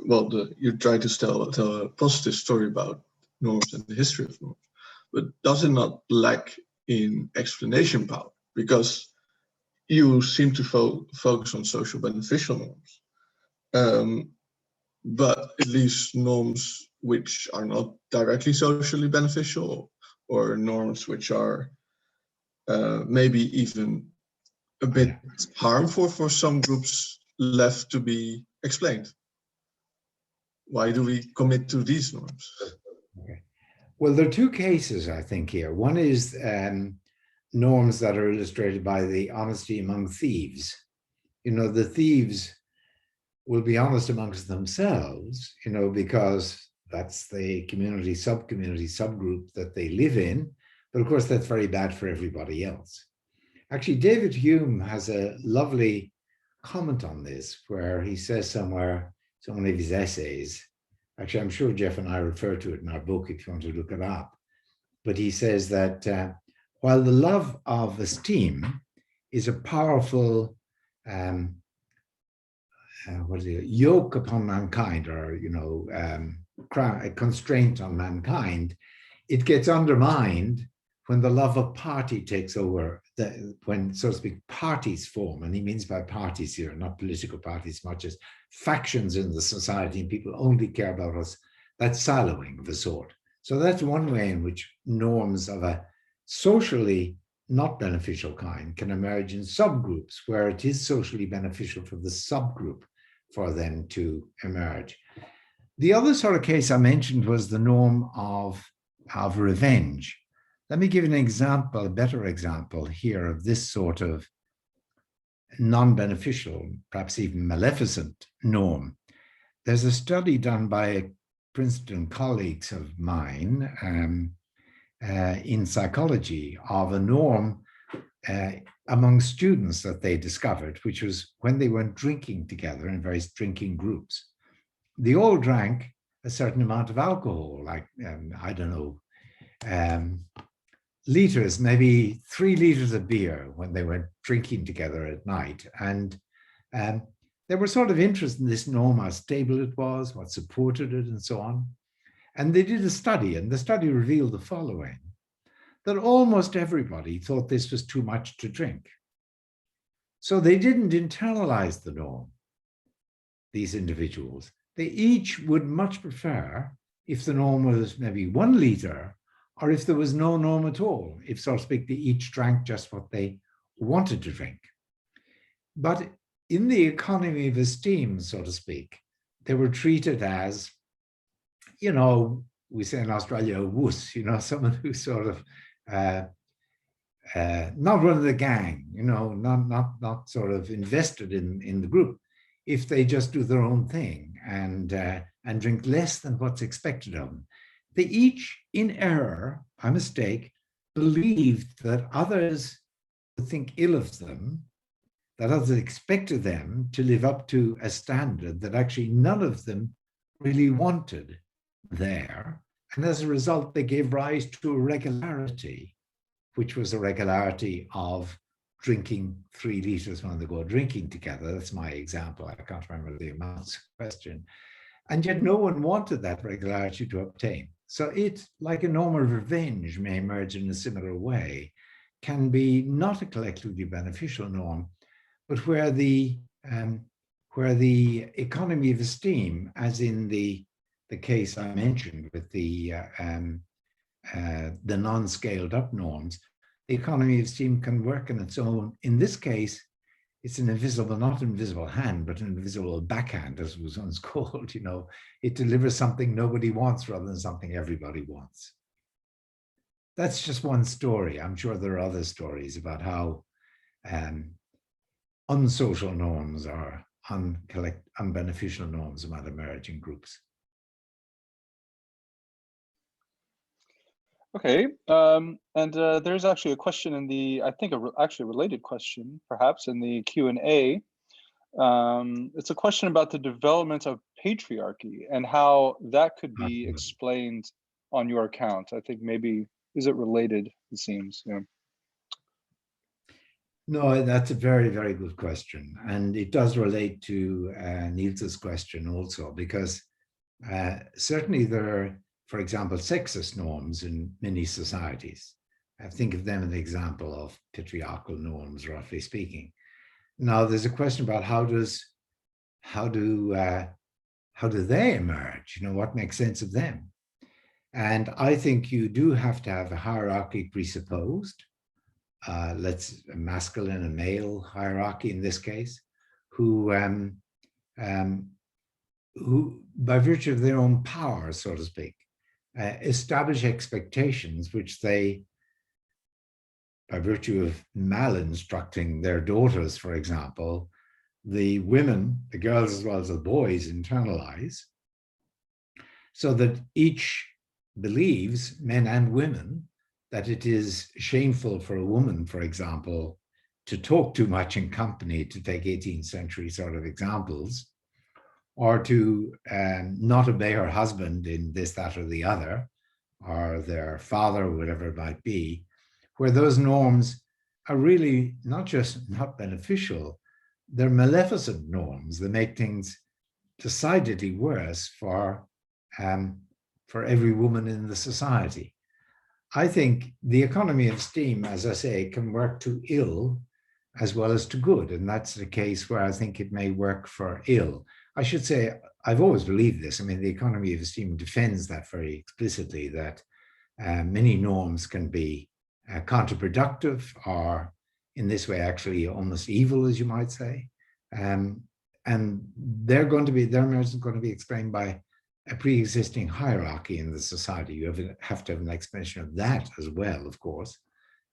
well, you try to tell a positive story about norms and the history of norms, but does it not lack in explanation power? Because you seem to focus on social beneficial norms, but it leaves norms which are not directly socially beneficial, or norms which are maybe even a bit harmful for some groups left to be explained. Why do we commit to these norms? Okay. Well, there are two cases, I think, here. One is norms that are illustrated by the honesty among thieves. You know, the thieves will be honest amongst themselves, you know, because that's the community, subgroup that they live in. But of course, that's very bad for everybody else. Actually, David Hume has a lovely comment on this, where he says somewhere, it's one of his essays. Actually, I'm sure Jeff and I refer to it in our book if you want to look it up. But he says that while the love of esteem is a powerful yoke upon mankind, or a constraint on mankind, it gets undermined when the love of party takes over, when, so to speak, parties form. And he means by parties here, not political parties, much as factions in the society, and people only care about us. That's siloing of a sort. So that's one way in which norms of a socially not beneficial kind can emerge in subgroups where it is socially beneficial for the subgroup for them to emerge. The other sort of case I mentioned was the norm of revenge. Let me give you an example, a better example here of this sort of non-beneficial, perhaps even maleficent norm. There's a study done by Princeton colleagues of mine in psychology of a norm among students that they discovered, which was when they went drinking together in various drinking groups. They all drank a certain amount of alcohol, like, I don't know, liters, maybe 3 liters of beer when they went drinking together at night. And they were sort of interested in this norm, how stable it was, what supported it, and so on. And they did a study, and the study revealed the following, that almost everybody thought this was too much to drink. So they didn't internalize the norm, these individuals. They each would much prefer if the norm was maybe 1 liter, or if there was no norm at all, if, so to speak, they each drank just what they wanted to drink. But in the economy of esteem, so to speak, they were treated as, you know, we say in Australia, a wuss, you know, someone who sort of not one of the gang, you know, not sort of invested in the group, if they just do their own thing and drink less than what's expected of them. They each, in error, by mistake, believed that others would think ill of them, that others expected them to live up to a standard that actually none of them really wanted there. And as a result, they gave rise to a regularity, which was a regularity of drinking 3 liters when they go drinking together. That's my example. I can't remember the amounts question. And yet no one wanted that regularity to obtain. So it, like a norm of revenge may emerge in a similar way, can be not a collectively beneficial norm, but where the economy of esteem, as in the case I mentioned with the non-scaled up norms, the economy of esteem can work on its own. In this case, it's an invisible, not invisible hand, but an invisible backhand, as it was once called. You know, it delivers something nobody wants rather than something everybody wants. That's just one story. I'm sure there are other stories about how unsocial norms or unbeneficial norms might emerge in groups. Okay, and there's actually a question in the, I think actually a related question, perhaps, in the Q&A. It's a question about the development of patriarchy and how that could be explained on your account. I think maybe, is it related, it seems, yeah. No, that's a very, very good question. And it does relate to Niels's question also, because certainly there are, for example, sexist norms in many societies. I think of them as an example of patriarchal norms, roughly speaking. Now, there's a question about how do they emerge? You know, what makes sense of them? And I think you do have to have a hierarchy presupposed. Let's a masculine and male hierarchy in this case, who who, by virtue of their own power, so to speak, establish expectations which they, by virtue of malinstructing their daughters, for example, the women, the girls as well as the boys, internalize, so that each believes, men and women, that it is shameful for a woman, for example, to talk too much in company, to take 18th century sort of examples, or to not obey her husband in this, that, or the other, or their father, or whatever it might be, where those norms are really not just not beneficial, they're maleficent norms that make things decidedly worse for every woman in the society. I think the economy of steam, as I say, can work to ill as well as to good. And that's the case where I think it may work for ill. I should say, I've always believed this. I mean, the economy of steam defends that very explicitly, that many norms can be counterproductive, or in this way, actually almost evil, as you might say. And their merits are going to be explained by a pre-existing hierarchy in the society. You have to have an explanation of that as well, of course.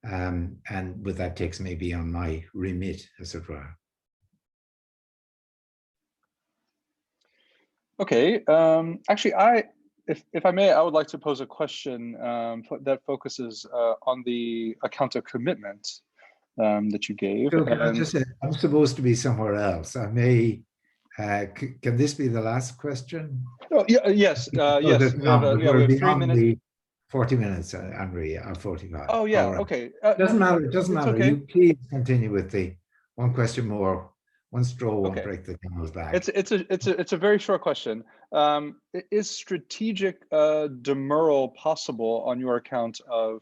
And with that takes me beyond my remit, as it were. Okay, actually, if I may, I would like to pose a question that focuses on the account of commitment that you gave. So can I just say, I'm supposed to be somewhere else. I may, can this be the last question? Oh, yeah, yes, yes. We have 3 minutes. The 40 minutes, Henri, 45. Oh, yeah, right. okay. Doesn't matter, it doesn't matter. Okay. You please continue with the one question more. One straw won't Okay. break the camel's back. It's a very short question. Is strategic demurral possible on your account of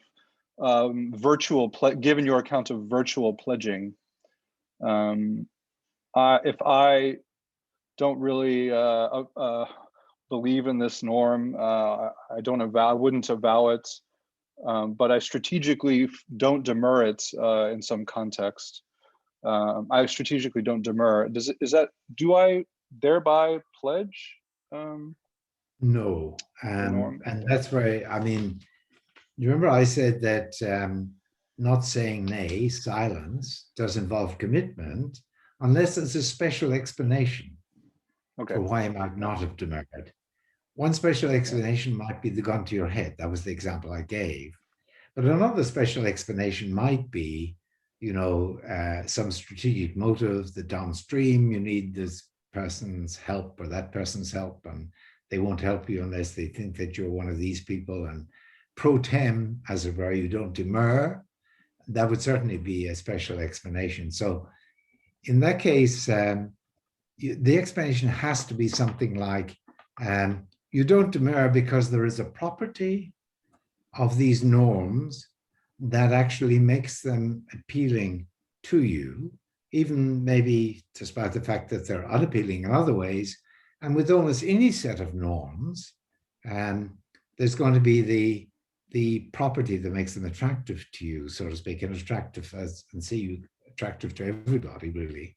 given your account of virtual pledging? If I don't really believe in this norm, I wouldn't avow it, but I strategically don't demur it in some context. I strategically don't demur. Do I thereby pledge? No, and that's very, I mean, you remember I said that not saying nay, silence, does involve commitment, unless there's a special explanation for why you might not have demurred. One special explanation might be the gun to your head. That was the example I gave. But another special explanation might be, you know, some strategic motive that downstream you need this person's help or that person's help, and they won't help you unless they think that you're one of these people. And pro tem, as it were, you don't demur. That would certainly be a special explanation. So in that case, the explanation has to be something like, you don't demur because there is a property of these norms that actually makes them appealing to you, even maybe despite the fact that they're unappealing in other ways. And with almost any set of norms, there's going to be the property that makes them attractive to you, so to speak, and attractive and see you attractive to everybody, really,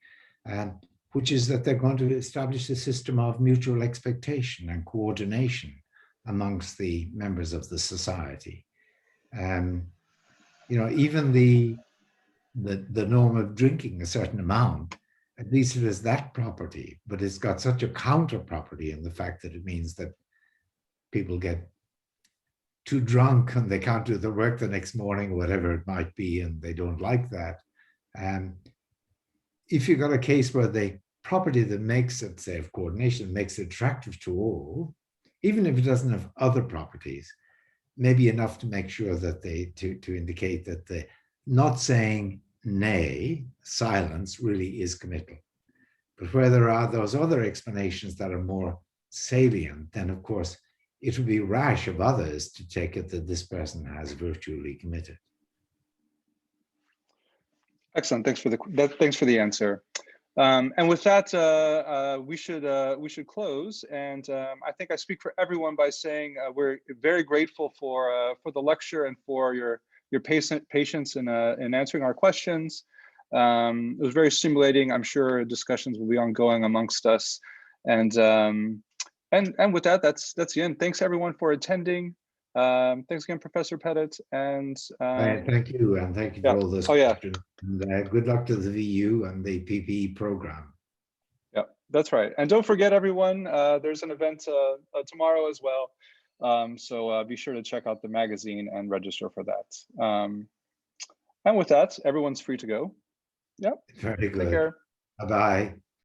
which is that they're going to establish a system of mutual expectation and coordination amongst the members of the society. You know, even the norm of drinking a certain amount, at least it has that property, but it's got such a counter property in the fact that it means that people get too drunk and they can't do their work the next morning, or whatever it might be, and they don't like that. If you've got a case where the property that makes it, say, of coordination, makes it attractive to all, even if it doesn't have other properties, maybe enough to make sure that to indicate that the not saying nay, silence, really is committal. But where there are those other explanations that are more salient, then of course it would be rash of others to take it that this person has virtually committed. Excellent. Thanks for the answer. And with that, we should close. And I think I speak for everyone by saying we're very grateful for the lecture and for your patience in answering our questions. It was very stimulating. I'm sure discussions will be ongoing amongst us. And And with that, that's the end. Thanks everyone for attending. Thanks again, Professor Pettit, and thank you, and thank you for all those questions. And good luck to the VU and the PPE program. Yeah, that's right. And don't forget, everyone, there's an event tomorrow as well. So be sure to check out the magazine and register for that. And with that, everyone's free to go. Yep. Very good. Take care. Bye-bye.